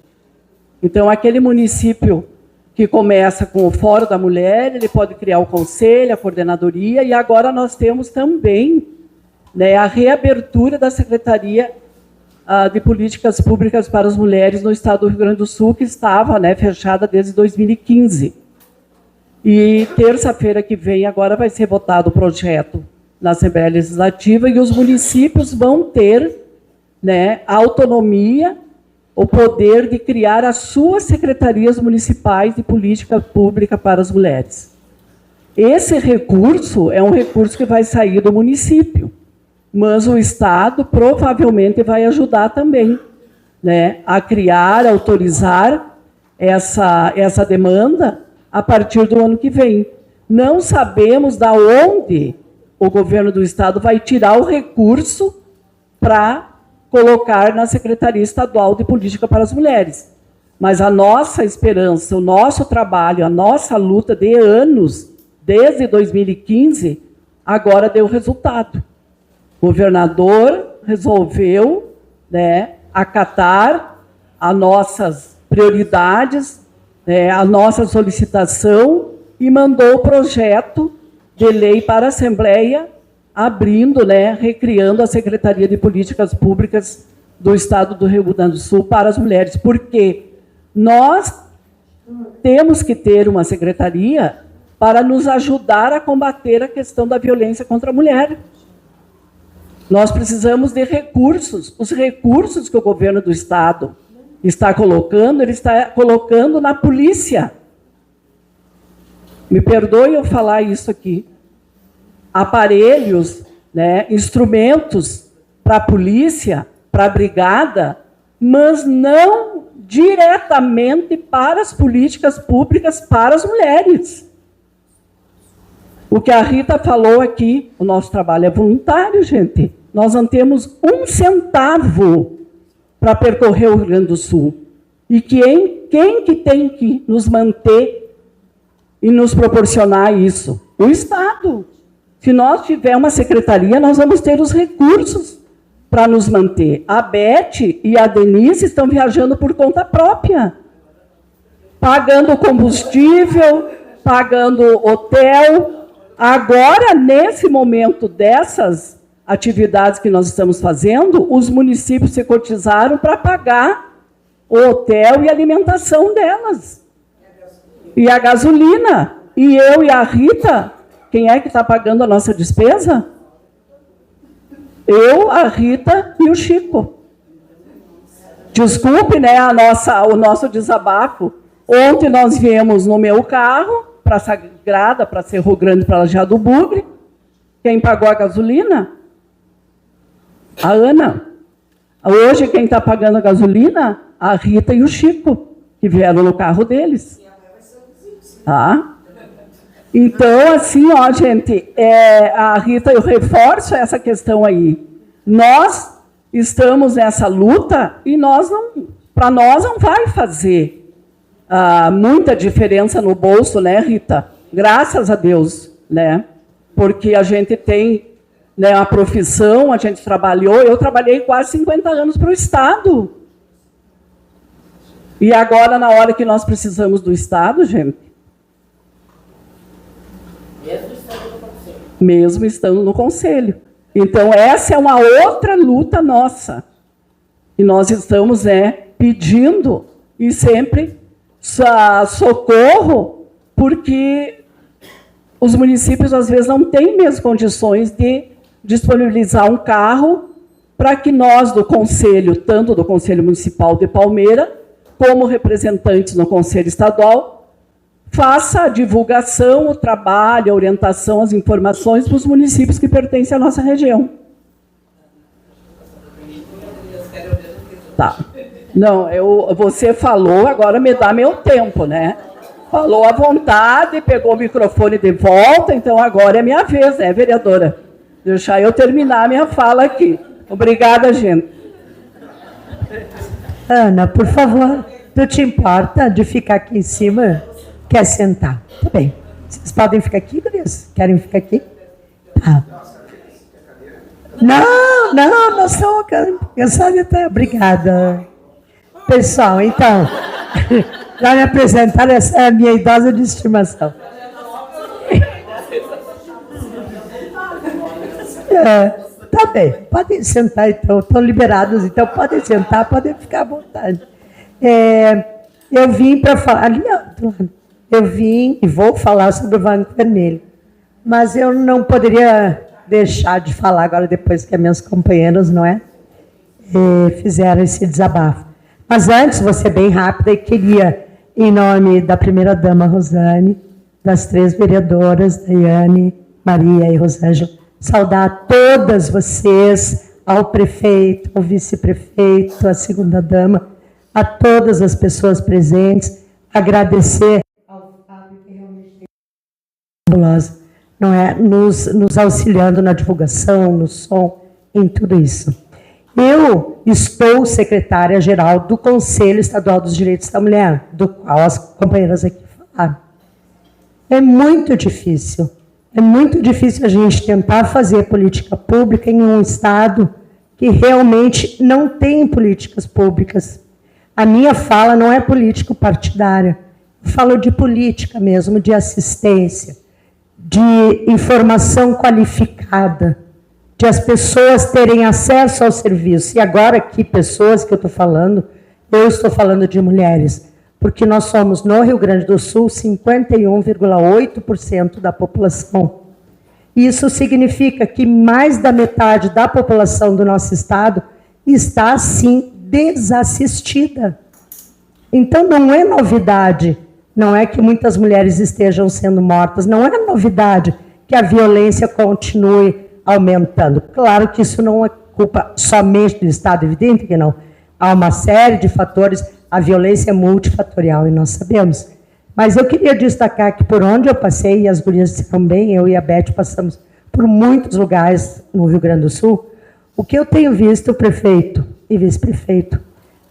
Então, aquele município que começa com o Fórum da Mulher, ele pode criar o conselho, a coordenadoria, e agora nós temos também, né, a reabertura da Secretaria de Políticas Públicas para as Mulheres no Estado do Rio Grande do Sul, que estava, né, fechada desde 2015. E terça-feira que vem agora vai ser votado o projeto na Assembleia Legislativa e os municípios vão ter, né, a autonomia, o poder de criar as suas secretarias municipais de política pública para as mulheres. Esse recurso é um recurso que vai sair do município. mas o Estado provavelmente vai ajudar também, né, a criar, autorizar essa demanda a partir do ano que vem. Não sabemos da onde o governo do Estado vai tirar o recurso para colocar na Secretaria Estadual de Política para as Mulheres. Mas a nossa esperança, o nosso trabalho, a nossa luta de anos, desde 2015, agora deu resultado. O governador resolveu, né, acatar as nossas prioridades, a nossa solicitação e mandou o projeto de lei para a Assembleia, abrindo, né, recriando a Secretaria de Políticas Públicas do Estado do Rio Grande do Sul para as mulheres. Porque nós temos que ter uma secretaria para nos ajudar a combater a questão da violência contra a mulher. Nós precisamos de recursos. Os recursos que o governo do Estado está colocando, ele está colocando na polícia. Me perdoe eu falar isso aqui. Aparelhos, né, instrumentos para a polícia, para a brigada, mas não diretamente para as políticas públicas para as mulheres. O que a Rita falou aqui, o nosso trabalho é voluntário, gente. Nós não temos um centavo para percorrer o Rio Grande do Sul. E quem que tem que nos manter e nos proporcionar isso? O Estado. Se nós tivermos uma secretaria, nós vamos ter os recursos para nos manter. A Beth e a Denise estão viajando por conta própria, pagando combustível, pagando hotel. Agora, nesse momento dessas atividades que nós estamos fazendo, os municípios se cotizaram para pagar o hotel e a alimentação delas. E a gasolina. E eu e a Rita, quem é que está pagando a nossa despesa? Eu, a Rita e o Chico. Desculpe, né, o nosso desabafo. Ontem nós viemos no meu carro, para Sagrada, para Cerro Grande, para Lajeado do Bugre. Quem pagou a gasolina? A Ana. Hoje, quem está pagando a gasolina? A Rita e o Chico, que vieram no carro deles. Tá? Então, assim, ó, gente, a Rita, eu reforço essa questão aí. Nós estamos nessa luta e para nós não vai fazer muita diferença no bolso, né, Rita? Graças a Deus, né? Porque a gente tem, né, a profissão, a gente trabalhou, eu trabalhei quase 50 anos para o Estado. E agora, na hora que nós precisamos do Estado, gente, mesmo estando no Conselho. Então, essa é uma outra luta nossa. E nós estamos pedindo, e sempre, socorro, porque os municípios, às vezes, não têm mesmo condições de disponibilizar um carro para que nós, do Conselho, tanto do Conselho Municipal de Palmeira, como representantes no Conselho Estadual, faça a divulgação, o trabalho, a orientação, as informações para os municípios que pertencem à nossa região. Tá. Não, você falou, agora me dá meu tempo, né? Falou à vontade, pegou o microfone de volta, então agora é minha vez, né, vereadora? Deixar eu terminar a minha fala aqui. Obrigada, gente. Ana, por favor, tu te importa de ficar aqui em cima? Quer sentar? Tá bem. Vocês podem ficar aqui, gurias? Querem ficar aqui? Tá. Não sou cansada até. Obrigada. Pessoal, então, já me apresentaram, essa é a minha idosa de estimação. Tá bem, podem sentar, então, estão liberados, então podem sentar, podem ficar à vontade. Eu vim para falar, ali, eu vim e vou falar sobre o Banco Vermelho, mas eu não poderia deixar de falar agora, depois que as minhas companheiras, não é, fizeram esse desabafo. Mas antes, vou ser bem rápida, e queria, em nome da primeira-dama Rosane, das 3 vereadoras, Daiane, Maria e Rosângela, saudar todas vocês, ao prefeito, ao vice-prefeito, à segunda-dama, a todas as pessoas presentes, agradecer ao Fábio, que realmente é fabulosa, não é? Nos auxiliando na divulgação, no som, em tudo isso. Eu estou secretária-geral do Conselho Estadual dos Direitos da Mulher, do qual as companheiras aqui falaram. É muito difícil a gente tentar fazer política pública em um estado que realmente não tem políticas públicas. A minha fala não é político-partidária, eu falo de política mesmo, de assistência, de informação qualificada, de as pessoas terem acesso ao serviço. E agora aqui, pessoas que eu estou falando de mulheres, porque nós somos, no Rio Grande do Sul, 51,8% da população. Isso significa que mais da metade da população do nosso estado está, sim, desassistida. Então, não é novidade, não é que muitas mulheres estejam sendo mortas, não é novidade que a violência continue aumentando. Claro que isso não é culpa somente do Estado, evidente que não. Há uma série de fatores, a violência é multifatorial, e nós sabemos. Mas eu queria destacar que por onde eu passei, e as gurias disseram bem, eu e a Beth passamos por muitos lugares no Rio Grande do Sul, o que eu tenho visto, prefeito e vice-prefeito,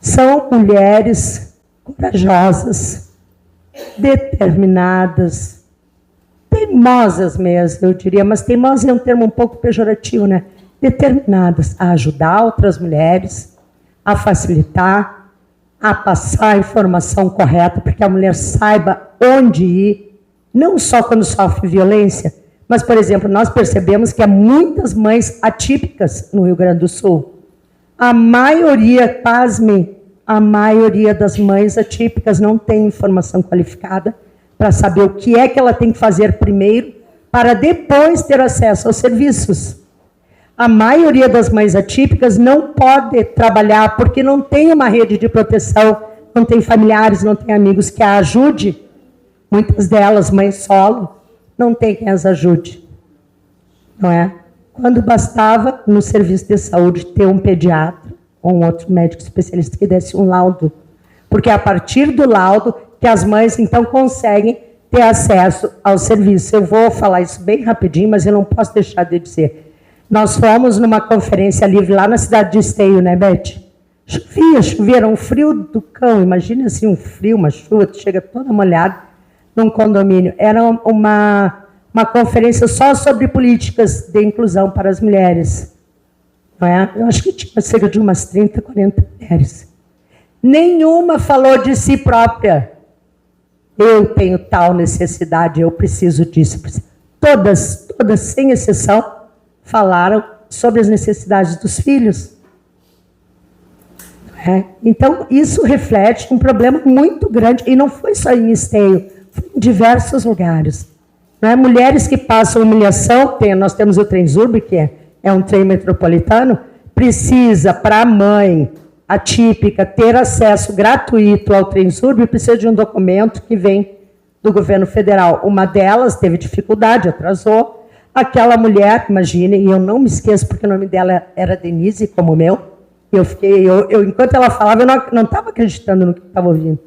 são mulheres corajosas, determinadas, teimosas mesmo, eu diria, mas teimosa é um termo um pouco pejorativo, né? Determinadas a ajudar outras mulheres, a facilitar, a passar a informação correta, para que a mulher saiba onde ir, não só quando sofre violência, mas, por exemplo, nós percebemos que há muitas mães atípicas no Rio Grande do Sul. A maioria, pasmem, a maioria das mães atípicas não tem informação qualificada para saber o que é que ela tem que fazer primeiro, para depois ter acesso aos serviços. A maioria das mães atípicas não pode trabalhar porque não tem uma rede de proteção, não tem familiares, não tem amigos que a ajude. Muitas delas, mães solo, não tem quem as ajude. Não é? Quando bastava, no serviço de saúde, ter um pediatra ou um outro médico especialista que desse um laudo. Porque é a partir do laudo que as mães, então, conseguem ter acesso ao serviço. Eu vou falar isso bem rapidinho, mas eu não posso deixar de dizer. Nós fomos numa conferência livre lá na cidade de Esteio, né, Beth? Chovia, era um frio do cão. Imagina assim, um frio, uma chuva, tu chega toda molhada num condomínio. Era uma conferência só sobre políticas de inclusão para as mulheres. Não é? Eu acho que tinha cerca de umas 30, 40 mulheres. Nenhuma falou de si própria. Eu tenho tal necessidade, eu preciso disso. Todas, sem exceção, falaram sobre as necessidades dos filhos. Então, isso reflete um problema muito grande, e não foi só em Esteio, foi em diversos lugares. Mulheres que passam humilhação, nós temos o Transurb, que é um trem metropolitano, precisa, para a mãe atípica, ter acesso gratuito ao Transurb, precisa de um documento que vem do governo federal. Uma delas teve dificuldade, atrasou. Aquela mulher, imagine, e eu não me esqueço, porque o nome dela era Denise, como o meu, enquanto ela falava, eu não estava acreditando no que estava ouvindo.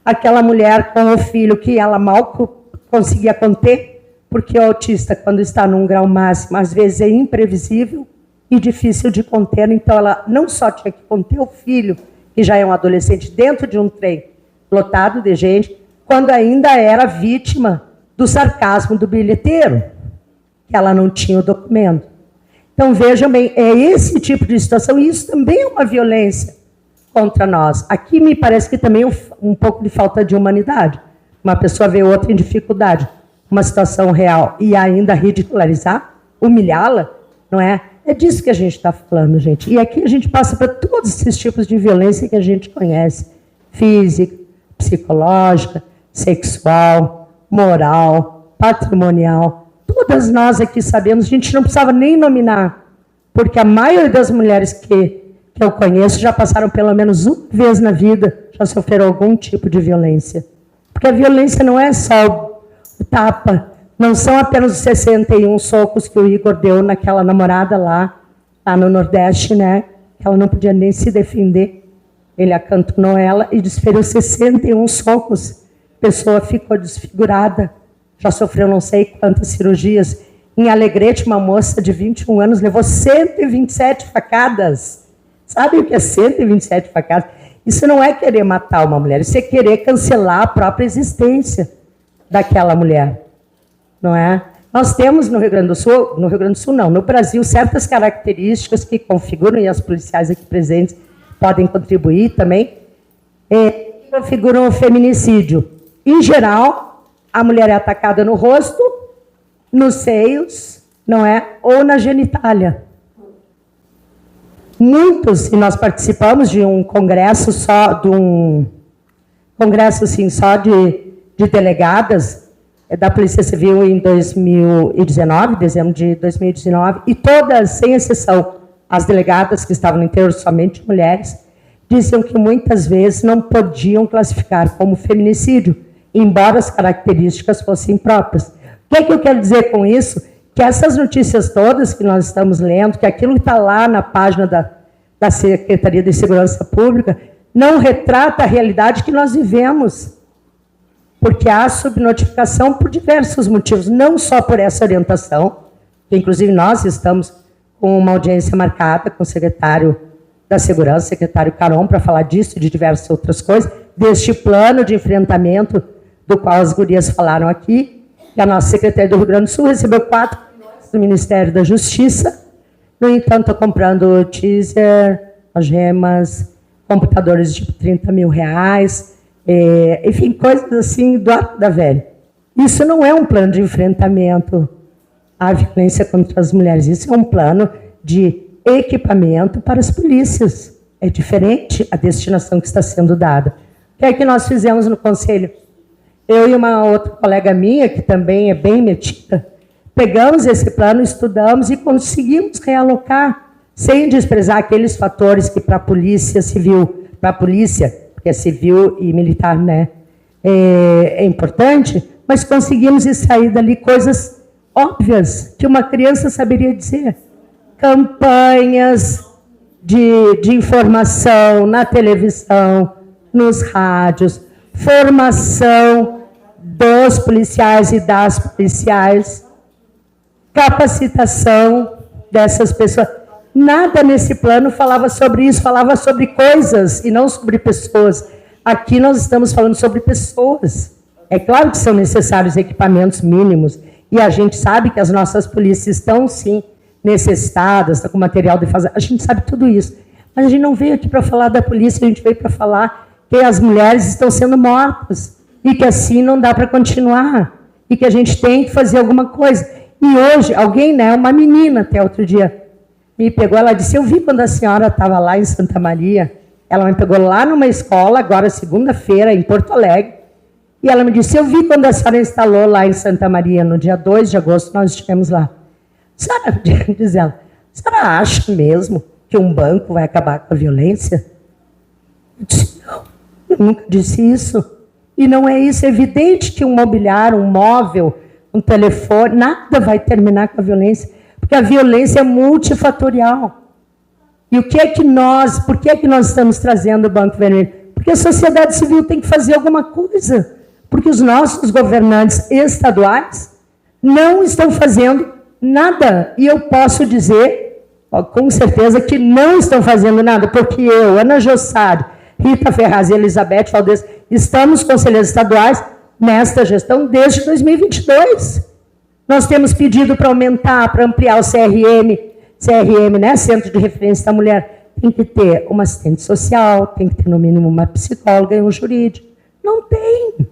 Aquela mulher com o filho que ela mal conseguia conter, porque o autista, quando está num grau máximo, às vezes é imprevisível e difícil de conter, então ela não só tinha que conter o filho, que já é um adolescente, dentro de um trem lotado de gente, quando ainda era vítima do sarcasmo do bilheteiro, que ela não tinha o documento. Então, vejam bem, é esse tipo de situação, e isso também é uma violência contra nós. Aqui me parece que também é um pouco de falta de humanidade. Uma pessoa vê outra em dificuldade, uma situação real, e ainda ridicularizar, humilhá-la, não é? É disso que a gente está falando, gente. E aqui a gente passa para todos esses tipos de violência que a gente conhece. Física, psicológica, sexual, moral, patrimonial. Todas nós aqui sabemos, a gente não precisava nem nominar, porque a maioria das mulheres que eu conheço já passaram pelo menos uma vez na vida, já sofreram algum tipo de violência. Porque a violência não é só o tapa, Não são apenas os 61 socos que o Igor deu naquela namorada lá no Nordeste, né? Que ela não podia nem se defender. Ele acantonou ela e desferiu 61 socos. A pessoa ficou desfigurada. Já sofreu não sei quantas cirurgias. Em Alegrete, uma moça de 21 anos levou 127 facadas. Sabe o que é 127 facadas? Isso não é querer matar uma mulher, isso é querer cancelar a própria existência daquela mulher. Não é? Nós temos no Rio Grande do Sul não, no Brasil, certas características que configuram, e as policiais aqui presentes podem contribuir também, que configuram o feminicídio. Em geral, a mulher é atacada no rosto, nos seios, não é? Ou na genitália. Muitos, e nós participamos de um congresso só de delegadas da Polícia Civil em 2019, dezembro de 2019, e todas, sem exceção, as delegadas que estavam no interior, somente mulheres, diziam que muitas vezes não podiam classificar como feminicídio, embora as características fossem próprias. O que é que eu quero dizer com isso? Que essas notícias todas que nós estamos lendo, que aquilo que está lá na página da Secretaria de Segurança Pública, não retrata a realidade que nós vivemos. Porque há subnotificação por diversos motivos, não só por essa orientação, que inclusive nós estamos com uma audiência marcada com o secretário da Segurança, o secretário Caron, para falar disso e de diversas outras coisas, deste plano de enfrentamento do qual as gurias falaram aqui, que a nossa Secretaria do Rio Grande do Sul recebeu 4 milhões do Ministério da Justiça. No entanto, está comprando teaser, algemas, computadores de R$30 mil, enfim, coisas assim do arco da velha. Isso não é um plano de enfrentamento à violência contra as mulheres, isso é um plano de equipamento para as polícias. É diferente a destinação que está sendo dada. O que é que nós fizemos no Conselho? Eu e uma outra colega minha, que também é bem metida, pegamos esse plano, estudamos e conseguimos realocar, sem desprezar aqueles fatores que para a polícia civil, porque é civil e militar, né, é importante, mas conseguimos extrair dali coisas óbvias que uma criança saberia dizer. Campanhas de informação na televisão, nos rádios, formação dos policiais e das policiais, capacitação dessas pessoas. Nada nesse plano falava sobre isso, falava sobre coisas e não sobre pessoas. Aqui nós estamos falando sobre pessoas. É claro que são necessários equipamentos mínimos e a gente sabe que as nossas polícias estão, sim, necessitadas, estão com material de fazer. A gente sabe tudo isso. Mas a gente não veio aqui para falar da polícia, a gente veio para falar que as mulheres estão sendo mortas e que assim não dá para continuar e que a gente tem que fazer alguma coisa. E hoje, alguém, né, uma menina até outro dia, me pegou, ela disse, eu vi quando a senhora estava lá em Santa Maria, ela me pegou lá numa escola, agora segunda-feira, em Porto Alegre, e ela me disse, eu vi quando a senhora instalou lá em Santa Maria, no dia 2 de agosto, nós estivemos lá. Senhora, diz ela, a senhora acha mesmo que um banco vai acabar com a violência? Eu disse, não, eu nunca disse isso. E não é isso, é evidente que um mobiliário, um móvel, um telefone, nada vai terminar com a violência, porque a violência é multifatorial. E por que é que nós estamos trazendo o Banco Vermelho? Porque a sociedade civil tem que fazer alguma coisa, porque os nossos governantes estaduais não estão fazendo nada. E eu posso dizer, com certeza, que não estão fazendo nada, porque eu, Ana Jossari, Rita Ferraz e Elizabeth Valdez, estamos conselheiros estaduais nesta gestão desde 2022. Nós temos pedido para aumentar, para ampliar o CRM, né, Centro de Referência da Mulher. Tem que ter uma assistente social, tem que ter no mínimo uma psicóloga e um jurídico. Não tem.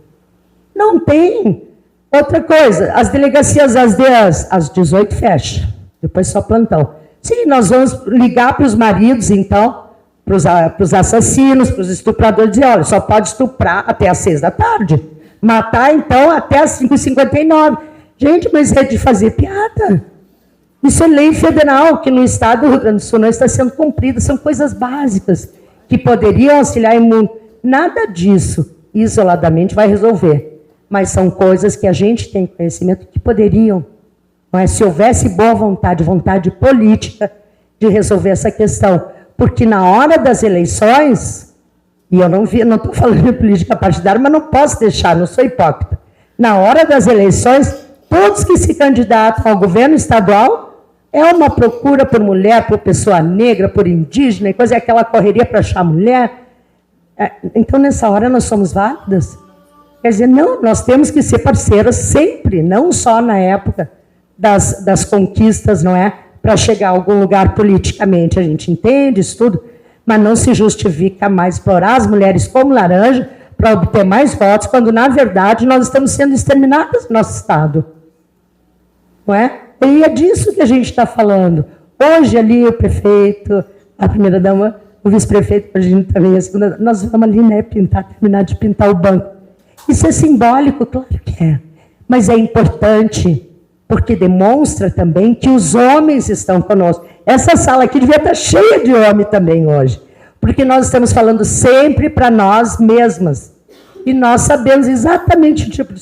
Não tem. Outra coisa, as delegacias às 18 fecham, depois só plantão. Sim, nós vamos ligar para os maridos, então, para os assassinos, para os estupradores, dizer, olha, só pode estuprar até às 6 da tarde. Matar, então, até às 5h59. Gente, mas é de fazer piada. Isso é lei federal, que no estado do Rio Grande do Sul não está sendo cumprida. São coisas básicas que poderiam auxiliar em muito. Nada disso, isoladamente, vai resolver. mas são coisas que a gente tem conhecimento que poderiam, não é? Se houvesse boa vontade, vontade política de resolver essa questão. Porque na hora das eleições, e eu não estou falando de política partidária, mas não posso deixar, não sou hipócrita. Na hora das eleições, todos que se candidatam ao governo estadual é uma procura por mulher, por pessoa negra, por indígena, e coisa, é aquela correria para achar mulher. Então, nessa hora, nós somos válidas? Quer dizer, não, nós temos que ser parceiras sempre, não só na época das conquistas, não é? Para chegar a algum lugar politicamente, a gente entende isso tudo, mas não se justifica mais explorar as mulheres como laranja para obter mais votos, quando, na verdade, nós estamos sendo exterminadas no nosso Estado. Não é? E é disso que a gente está falando. Hoje, ali, o prefeito, a primeira-dama, o vice-prefeito, a gente também, a segunda, nós vamos ali, né, terminar de pintar o banco. Isso é simbólico, claro que é, mas é importante, porque demonstra também que os homens estão conosco. Essa sala aqui devia estar cheia de homem também hoje, porque nós estamos falando sempre para nós mesmas. E nós sabemos exatamente o tipo de,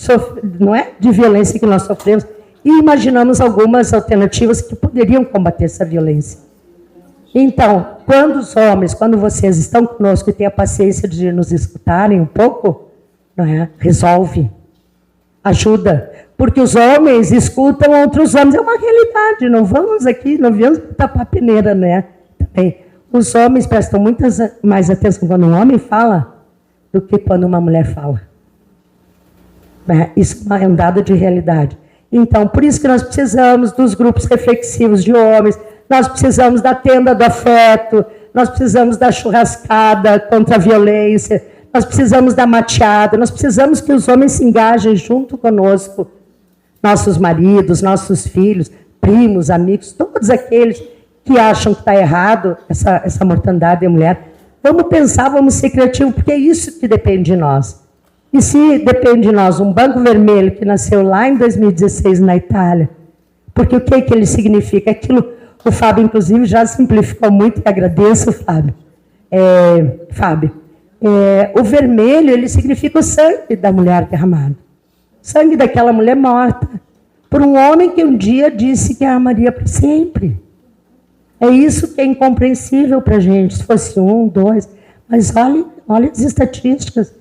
não é, de violência que nós sofremos e imaginamos algumas alternativas que poderiam combater essa violência. Então, quando os homens, quando vocês estão conosco e têm a paciência de nos escutarem um pouco, não é? Resolve, ajuda. Porque os homens escutam outros homens, é uma realidade, não vamos aqui, não viemos tapar a peneira, né? Também. Os homens prestam mais atenção quando um homem fala do que quando uma mulher fala. Isso é um dado de realidade. Então, por isso que nós precisamos dos grupos reflexivos de homens, nós precisamos da tenda do afeto, nós precisamos da churrascada contra a violência, nós precisamos da mateada, nós precisamos que os homens se engajem junto conosco, nossos maridos, nossos filhos, primos, amigos, todos aqueles que acham que está errado essa mortandade da mulher. Vamos pensar, vamos ser criativos, porque é isso que depende de nós. E se depende de nós um Banco Vermelho que nasceu lá em 2016 na Itália, porque o que ele significa? Aquilo, o Fábio, inclusive, já simplificou muito, e agradeço, Fábio. O vermelho, ele significa o sangue da mulher derramado. Sangue daquela mulher morta, por um homem que um dia disse que a amaria para sempre. É isso que é incompreensível para a gente, se fosse 1, 2, mas olha as estatísticas.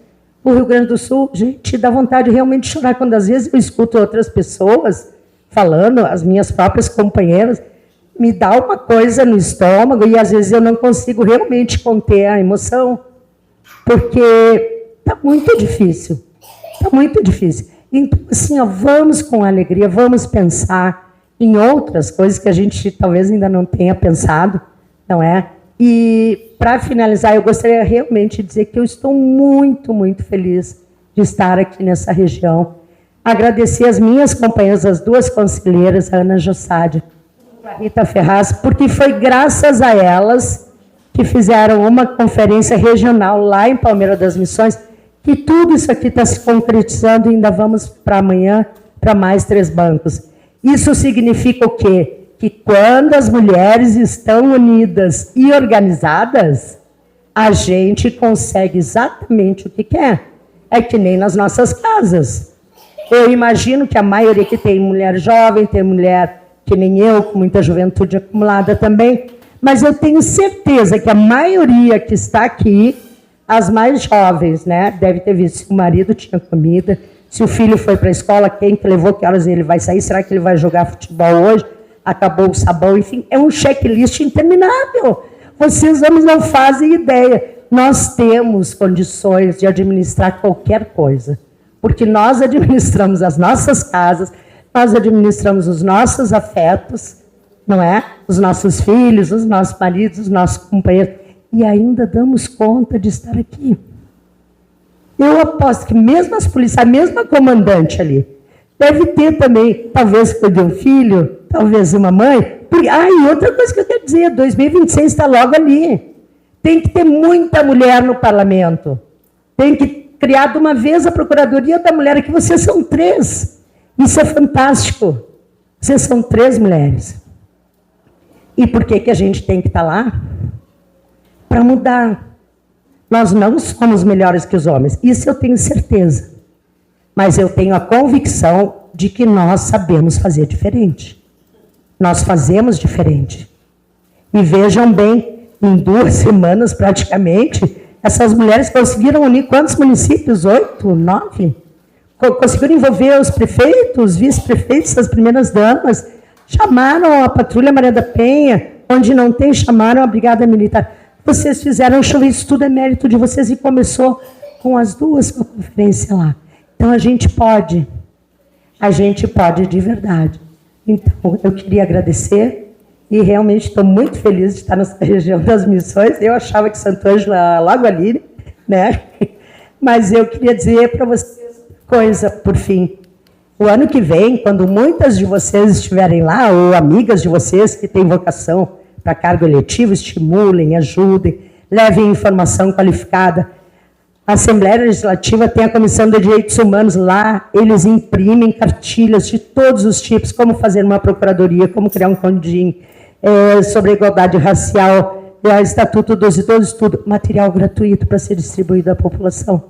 O Rio Grande do Sul, gente, dá vontade realmente de chorar quando às vezes eu escuto outras pessoas falando, as minhas próprias companheiras, me dá uma coisa no estômago e às vezes eu não consigo realmente conter a emoção, porque está muito difícil, está muito difícil. Então, assim, vamos com alegria, vamos pensar em outras coisas que a gente talvez ainda não tenha pensado, não é? E, para finalizar, eu gostaria realmente de dizer que eu estou muito, muito feliz de estar aqui nessa região. Agradecer as minhas companheiras, as duas conselheiras, a Ana Jossade e a Rita Ferraz, porque foi graças a elas que fizeram uma conferência regional lá em Palmeira das Missões, que tudo isso aqui está se concretizando e ainda vamos para amanhã para mais 3 bancos. Isso significa o quê? Que quando as mulheres estão unidas e organizadas, a gente consegue exatamente o que quer. É que nem nas nossas casas. Eu imagino que a maioria que tem mulher jovem, tem mulher que nem eu, com muita juventude acumulada também, mas eu tenho certeza que a maioria que está aqui, as mais jovens, né, deve ter visto se o marido tinha comida, se o filho foi para a escola, quem que levou, que horas ele vai sair, será que ele vai jogar futebol hoje, acabou o sabão, enfim, é um checklist interminável. Vocês, homens, não fazem ideia. Nós temos condições de administrar qualquer coisa, porque nós administramos as nossas casas, nós administramos os nossos afetos, não é? Os nossos filhos, os nossos maridos, os nossos companheiros, e ainda damos conta de estar aqui. Eu aposto que mesmo as policiais, mesmo a comandante ali, deve ter também, talvez foi de um filho, talvez uma mãe. E outra coisa que eu quero dizer, 2026 está logo ali. Tem que ter muita mulher no parlamento. Tem que criar de uma vez a Procuradoria da Mulher, que vocês são 3. Isso é fantástico. Vocês são 3 mulheres. E por que a gente tem que estar lá? Para mudar. Nós não somos melhores que os homens. Isso eu tenho certeza. mas eu tenho a convicção de que nós sabemos fazer diferente. Nós fazemos diferente. E vejam bem, em 2 semanas praticamente, essas mulheres conseguiram unir quantos municípios? 8, 9? Conseguiram envolver os prefeitos, vice-prefeitos, as primeiras damas, chamaram a Patrulha Maria da Penha, onde não tem, chamaram a Brigada Militar. Vocês fizeram chover, isso tudo é mérito de vocês, e começou com as 2 com a conferência lá. Então a gente pode de verdade. Então eu queria agradecer e realmente estou muito feliz de estar nessa região das missões. Eu achava que Santo Ângelo era logo ali, né? Mas eu queria dizer para vocês coisa, por fim. O ano que vem, quando muitas de vocês estiverem lá, ou amigas de vocês que têm vocação para cargo eletivo, estimulem, ajudem, levem informação qualificada. A Assembleia Legislativa tem a Comissão de Direitos Humanos lá, eles imprimem cartilhas de todos os tipos, como fazer uma procuradoria, como criar um CONDIM, sobre a igualdade racial, Estatuto dos Idosos, tudo, material gratuito para ser distribuído à população.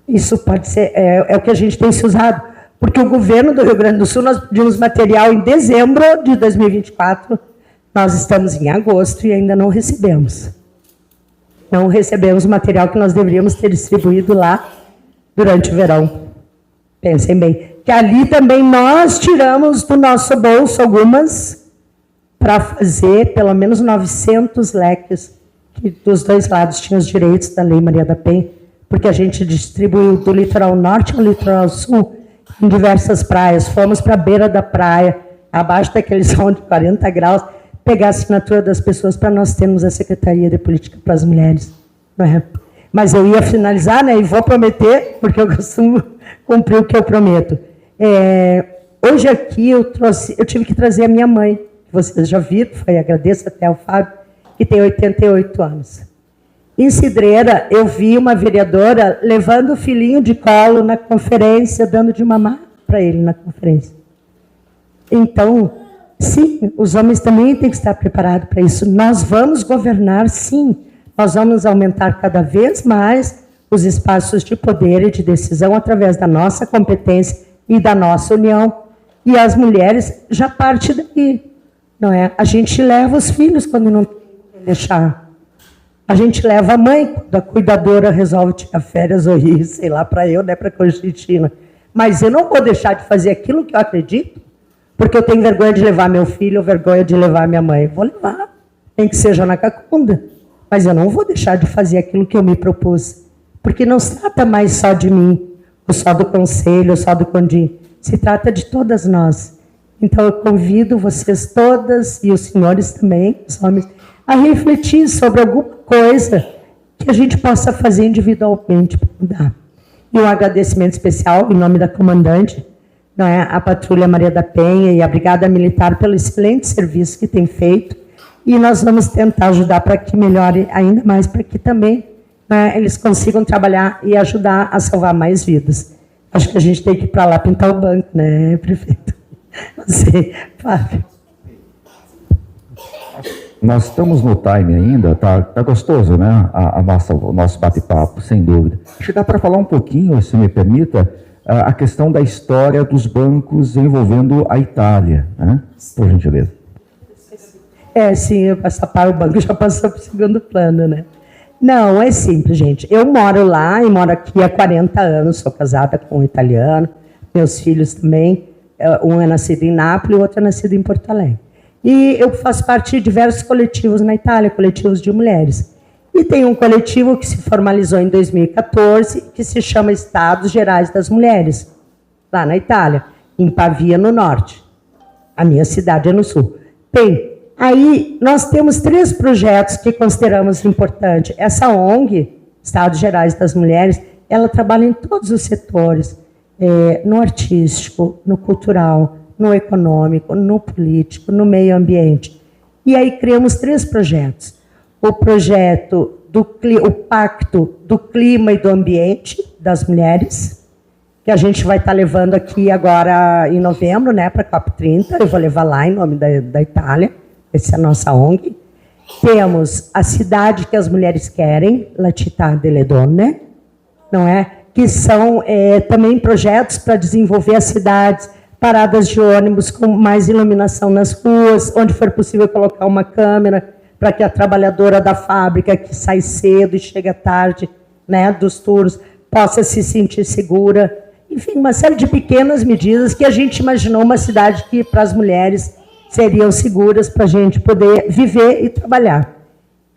Isso pode ser, é o que a gente tem se usado, porque o governo do Rio Grande do Sul, nós pedimos material em dezembro de 2024, nós estamos em agosto e ainda não recebemos. Não recebemos o material que nós deveríamos ter distribuído lá durante o verão. Pensem bem. Que ali também nós tiramos do nosso bolso algumas para fazer pelo menos 900 leques, que dos 2 lados tinham os direitos da Lei Maria da Penha, porque a gente distribuiu do litoral norte ao litoral sul em diversas praias. Fomos para a beira da praia, abaixo daquele sol de 40 graus, pegar a assinatura das pessoas para nós termos a Secretaria de Política para as Mulheres. Não é? Mas eu ia finalizar, né, e vou prometer, porque eu costumo cumprir o que eu prometo. Hoje aqui eu tive que trazer a minha mãe, que vocês já viram, agradeço até ao Fábio, que tem 88 anos. Em Cidreira, eu vi uma vereadora levando o filhinho de colo na conferência, dando de mamar para ele na conferência. Então, sim, os homens também têm que estar preparados para isso. Nós vamos governar, sim. Nós vamos aumentar cada vez mais os espaços de poder e de decisão através da nossa competência e da nossa união. E as mulheres já partem daí, não é? A gente leva os filhos quando não tem que deixar. A gente leva a mãe, quando a cuidadora resolve tirar férias ou ir, sei lá, para eu, né, para Constantina. Mas eu não vou deixar de fazer aquilo que eu acredito, porque eu tenho vergonha de levar meu filho ou vergonha de levar minha mãe. Vou levar, nem que seja na cacunda. Mas eu não vou deixar de fazer aquilo que eu me propus. Porque não se trata mais só de mim, ou só do conselho, ou só do CONDIM. Se trata de todas nós. Então eu convido vocês todas, e os senhores também, os homens, a refletir sobre alguma coisa que a gente possa fazer individualmente para mudar. E um agradecimento especial, em nome da comandante, não é, a Patrulha Maria da Penha e a Brigada Militar pelo excelente serviço que tem feito. E nós vamos tentar ajudar para que melhore ainda mais, para que também, né, eles consigam trabalhar e ajudar a salvar mais vidas. Acho que a gente tem que ir para lá pintar o banco, né, prefeito? Não sei, Fábio. Nós estamos no time ainda, tá gostoso, né? O nosso bate-papo, sem dúvida. Acho que dá para falar um pouquinho, se me permita, a questão da história dos bancos envolvendo a Itália, né? Por gentileza. Sim, essa para o banco já passou para o segundo plano, né? Não, é simples, gente. Eu moro lá e moro aqui há 40 anos, sou casada com um italiano, meus filhos também, um é nascido em Nápoles e o outro é nascido em Porto Alegre. E eu faço parte de diversos coletivos na Itália, coletivos de mulheres. E tem um coletivo que se formalizou em 2014, que se chama Estados Gerais das Mulheres, lá na Itália, em Pavia, no norte. A minha cidade é no sul. Aí nós temos 3 projetos que consideramos importantes. Essa ONG, Estados Gerais das Mulheres, ela trabalha em todos os setores, no artístico, no cultural, no econômico, no político, no meio ambiente. E aí criamos 3 projetos. O projeto, o Pacto do Clima e do Ambiente das Mulheres, que a gente vai estar levando aqui agora em novembro, né, para a COP30, eu vou levar lá em nome da Itália, essa é a nossa ONG. Temos a cidade que as mulheres querem, La Città delle Donne, não é? que são também projetos para desenvolver as cidades, paradas de ônibus com mais iluminação nas ruas, onde for possível colocar uma câmera para que a trabalhadora da fábrica que sai cedo e chega tarde, né, dos turnos, possa se sentir segura. Enfim, uma série de pequenas medidas que a gente imaginou uma cidade que para as mulheres seriam seguras para a gente poder viver e trabalhar.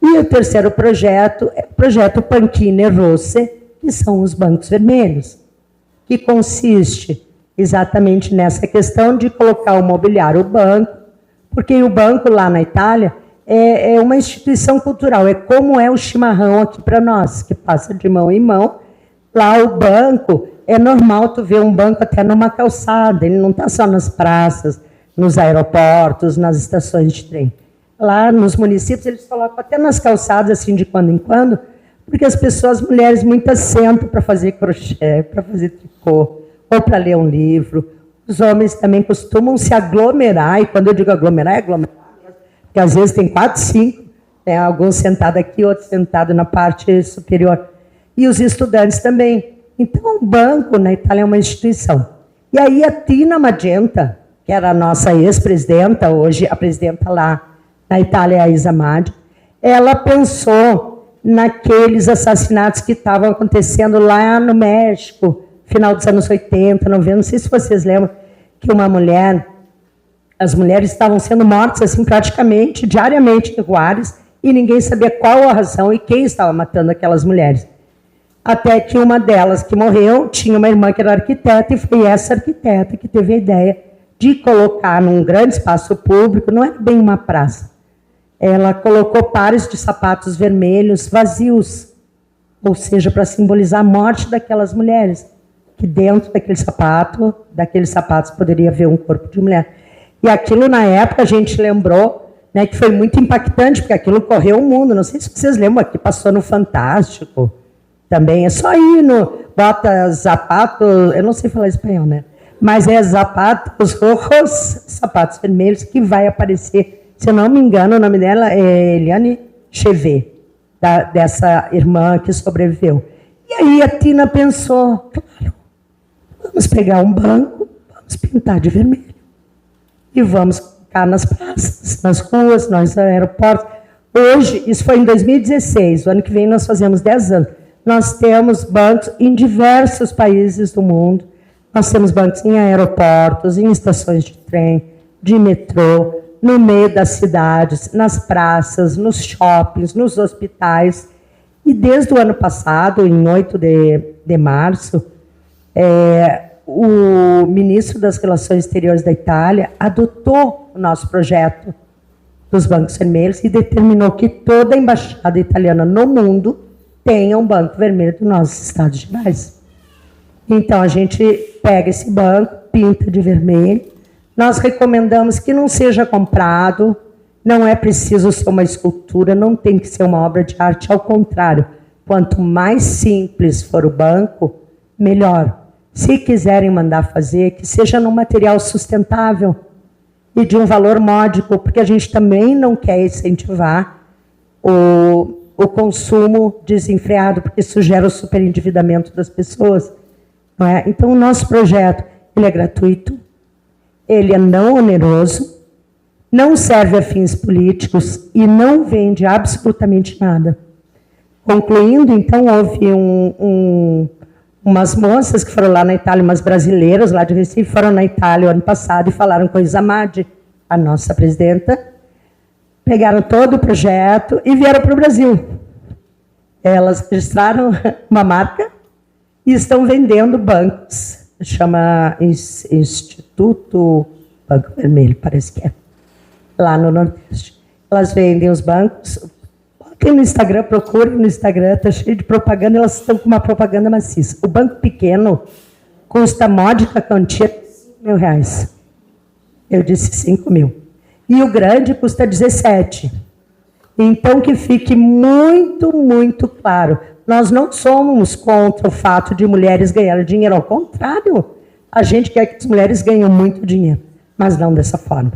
E o terceiro projeto é o projeto Panchine Rosse, que são os bancos vermelhos, que consiste exatamente nessa questão de colocar o mobiliário, o banco, porque o banco lá na Itália é uma instituição cultural, é como é o chimarrão aqui para nós, que passa de mão em mão. Lá o banco, é normal tu ver um banco até numa calçada, ele não está só nas praças, nos aeroportos, nas estações de trem. Lá nos municípios eles colocam até nas calçadas, assim, de quando em quando, porque as pessoas, as mulheres, muitas sentam para fazer crochê, para fazer tricô, ou para ler um livro. Os homens também costumam se aglomerar, e quando eu digo aglomerar, é aglomerar, porque às vezes tem 4, 5, né, alguns sentados aqui, outros sentados na parte superior. E os estudantes também. Então, o banco na Itália é uma instituição. E aí a Tina Magenta, que era a nossa ex-presidenta, hoje a presidenta lá na Itália, a Isa Madi, ela pensou naqueles assassinatos que estavam acontecendo lá no México, final dos anos 80, 90, não sei se vocês lembram, que uma mulher, as mulheres estavam sendo mortas assim praticamente diariamente em Juárez, e ninguém sabia qual a razão e quem estava matando aquelas mulheres. Até que uma delas que morreu tinha uma irmã que era arquiteta, e foi essa arquiteta que teve a ideia de colocar num grande espaço público, não era bem uma praça, ela colocou pares de sapatos vermelhos vazios, ou seja, para simbolizar a morte daquelas mulheres, que dentro daqueles sapatos poderia haver um corpo de mulher. E aquilo, na época, a gente lembrou, né, que foi muito impactante, porque aquilo correu o mundo. Não sei se vocês lembram, aqui passou no Fantástico também. É só ir bota zapatos, eu não sei falar espanhol, né? Mas é zapatos rojos, sapatos vermelhos, que vai aparecer, se eu não me engano, o nome dela é Eliane Chevet, dessa irmã que sobreviveu. E aí a Tina pensou, claro, vamos pegar um banco, vamos pintar de vermelho. E vamos ficar nas praças, nas ruas, nos aeroportos. Hoje, isso foi em 2016, o ano que vem nós fazemos 10 anos. Nós temos bancos em diversos países do mundo. Nós temos bancos em aeroportos, em estações de trem, de metrô, no meio das cidades, nas praças, nos shoppings, nos hospitais. E desde o ano passado, em 8 de março, o ministro das Relações Exteriores da Itália adotou o nosso projeto dos bancos vermelhos e determinou que toda a embaixada italiana no mundo tenha um banco vermelho dos nossos Estados Gerais. Então, a gente pega esse banco, pinta de vermelho. Nós recomendamos que não seja comprado, não é preciso ser uma escultura, não tem que ser uma obra de arte. Ao contrário, quanto mais simples for o banco, melhor. Se quiserem mandar fazer, que seja num material sustentável e de um valor módico, porque a gente também não quer incentivar o consumo desenfreado, porque isso gera o superendividamento das pessoas. Não é? Então, o nosso projeto ele é gratuito, ele é não oneroso, não serve a fins políticos e não vende absolutamente nada. Concluindo, então, houve umas moças que foram lá na Itália, umas brasileiras lá de Recife, foram na Itália o ano passado e falaram com a Isa Madi, a nossa presidenta, pegaram todo o projeto e vieram para o Brasil. Elas registraram uma marca e estão vendendo bancos. Chama Instituto Banco Vermelho, parece que é, lá no Nordeste. Elas vendem os bancos. Quem no Instagram, procure no Instagram, está cheio de propaganda, elas estão com uma propaganda maciça. O banco pequeno custa módica quantia de R$5.000. Eu disse 5 mil. E o grande custa 17. Então, que fique muito, muito claro. Nós não somos contra o fato de mulheres ganharem dinheiro. Ao contrário, a gente quer que as mulheres ganhem muito dinheiro, mas não dessa forma.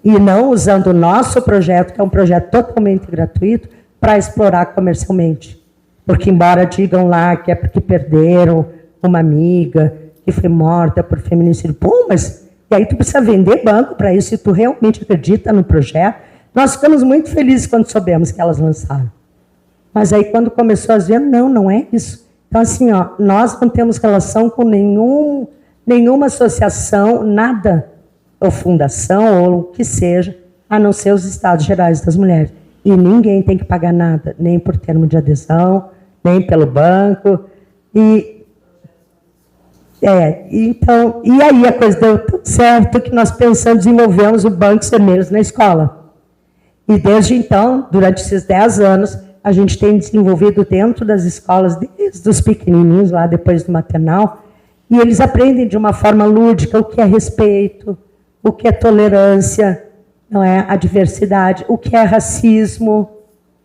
E não usando o nosso projeto, que é um projeto totalmente gratuito, para explorar comercialmente. Porque embora digam lá que é porque perderam uma amiga que foi morta por feminicídio, pô, mas e aí tu precisa vender banco para isso, e tu realmente acredita no projeto. Nós ficamos muito felizes quando soubemos que elas lançaram. Mas aí quando começou a ver, não é isso. Então assim, ó, nós não temos relação com nenhuma associação, nada, ou fundação, ou o que seja, a não ser os Estados Gerais das Mulheres. E ninguém tem que pagar nada, nem por termo de adesão, nem pelo banco. Então, e aí a coisa deu tudo certo que nós pensamos, desenvolvemos o Banco Vermelhos na escola. E desde então, durante esses 10 anos, a gente tem desenvolvido dentro das escolas, desde os pequenininhos, lá depois do maternal, e eles aprendem de uma forma lúdica o que é respeito, o que é tolerância, não é? A diversidade, o que é racismo,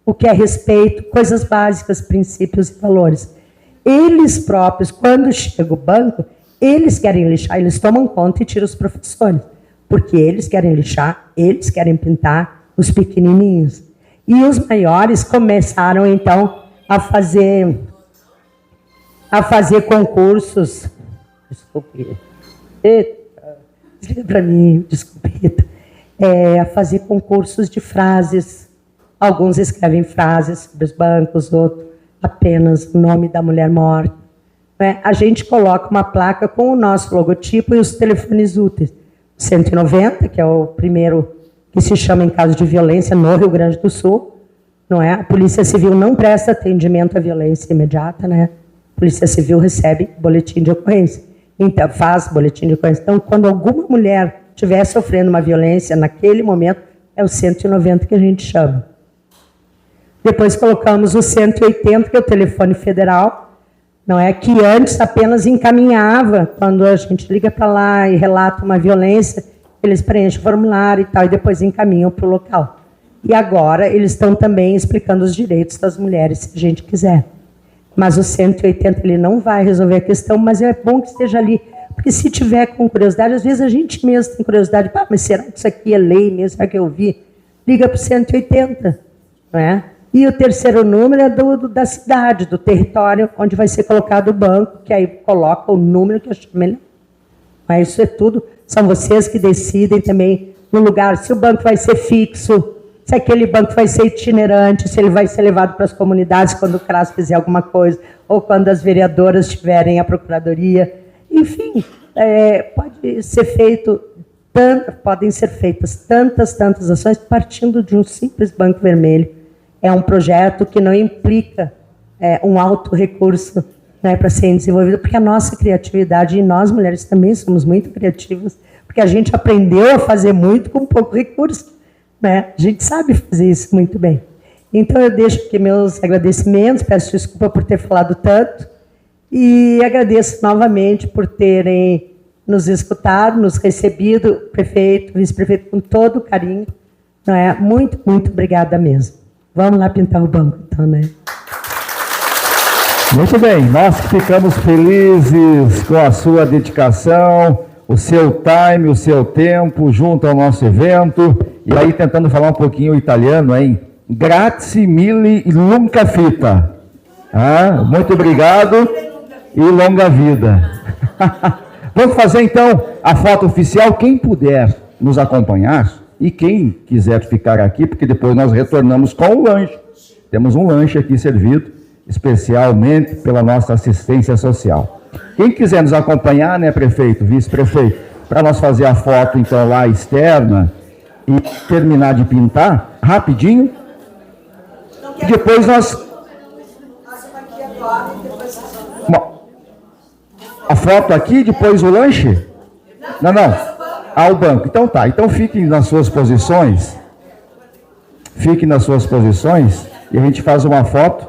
o que é respeito, coisas básicas, princípios e valores. Eles próprios, quando chega o banco, eles querem lixar, eles tomam conta e tiram os professores, porque eles querem lixar, eles querem pintar os pequenininhos. E os maiores começaram, então, a fazer concursos. Desculpe. Diga para mim, desculpe. A fazer concursos de frases. Alguns escrevem frases sobre os bancos, outros apenas o nome da mulher morta. A gente coloca uma placa com o nosso logotipo e os telefones úteis. 190, que é o primeiro que se chama em caso de violência no Rio Grande do Sul, não é? A Polícia Civil não presta atendimento à violência imediata, né? A Polícia Civil recebe boletim de ocorrência, então faz boletim de ocorrência. Então, quando alguma mulher estiver sofrendo uma violência naquele momento, é o 190 que a gente chama. Depois colocamos o 180, que é o telefone federal, não é? Que antes apenas encaminhava, quando a gente liga para lá e relata uma violência, eles preenchem o formulário e tal, e depois encaminham para o local. E agora eles estão também explicando os direitos das mulheres, se a gente quiser. Mas o 180 ele não vai resolver a questão, mas é bom que esteja ali. Porque se tiver com curiosidade, às vezes a gente mesmo tem curiosidade, mas será que isso aqui é lei mesmo? Será que eu vi? Liga para o 180, não é? E o terceiro número é da cidade, do território, onde vai ser colocado o banco, que aí coloca o número que eu chamo melhor. Mas isso é tudo, são vocês que decidem também no lugar, se o banco vai ser fixo, se aquele banco vai ser itinerante, se ele vai ser levado para as comunidades quando o CRAS fizer alguma coisa, ou quando as vereadoras tiverem a procuradoria. Enfim, podem ser feitas tantas ações partindo de um simples banco vermelho. É um projeto que não implica um alto recurso, né, para ser desenvolvido, porque a nossa criatividade, e nós mulheres também somos muito criativas, porque a gente aprendeu a fazer muito com pouco recurso, né? A gente sabe fazer isso muito bem. Então eu deixo aqui meus agradecimentos, peço desculpa por ter falado tanto, e agradeço novamente por terem nos escutado, nos recebido, prefeito, vice-prefeito, com todo o carinho, não é? Muito obrigada mesmo. Vamos lá pintar o banco, então, né? Muito bem, nós ficamos felizes com a sua dedicação, o seu time, o seu tempo junto ao nosso evento, e aí tentando falar um pouquinho italiano, hein? Grazie mille e lunga vita. Muito obrigado e longa vida. Vamos fazer então a foto oficial, quem puder nos acompanhar e quem quiser ficar aqui, porque depois nós retornamos com o lanche. Temos um lanche aqui servido, especialmente pela nossa assistência social. Quem quiser nos acompanhar, né, prefeito, vice-prefeito, para nós fazer a foto, então, lá externa e terminar de pintar, rapidinho, depois nós... A foto aqui, depois o lanche? Não. O banco. Então tá, então fiquem nas suas posições. Fiquem nas suas posições e a gente faz uma foto.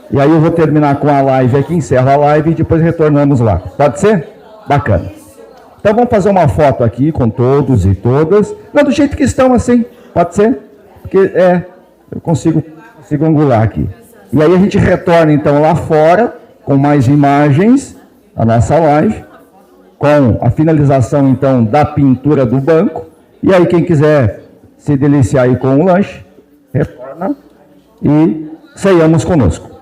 E aí eu vou terminar com a live aqui, encerro a live e depois retornamos lá. Pode ser? Bacana. Então vamos fazer uma foto aqui com todos e todas. Não, do jeito que estão assim. Pode ser? Porque eu consigo angular aqui. E aí a gente retorna então lá fora com mais imagens a nossa live, com a finalização então da pintura do banco. E aí quem quiser se deliciar aí com o lanche, retorna e ceiamos conosco.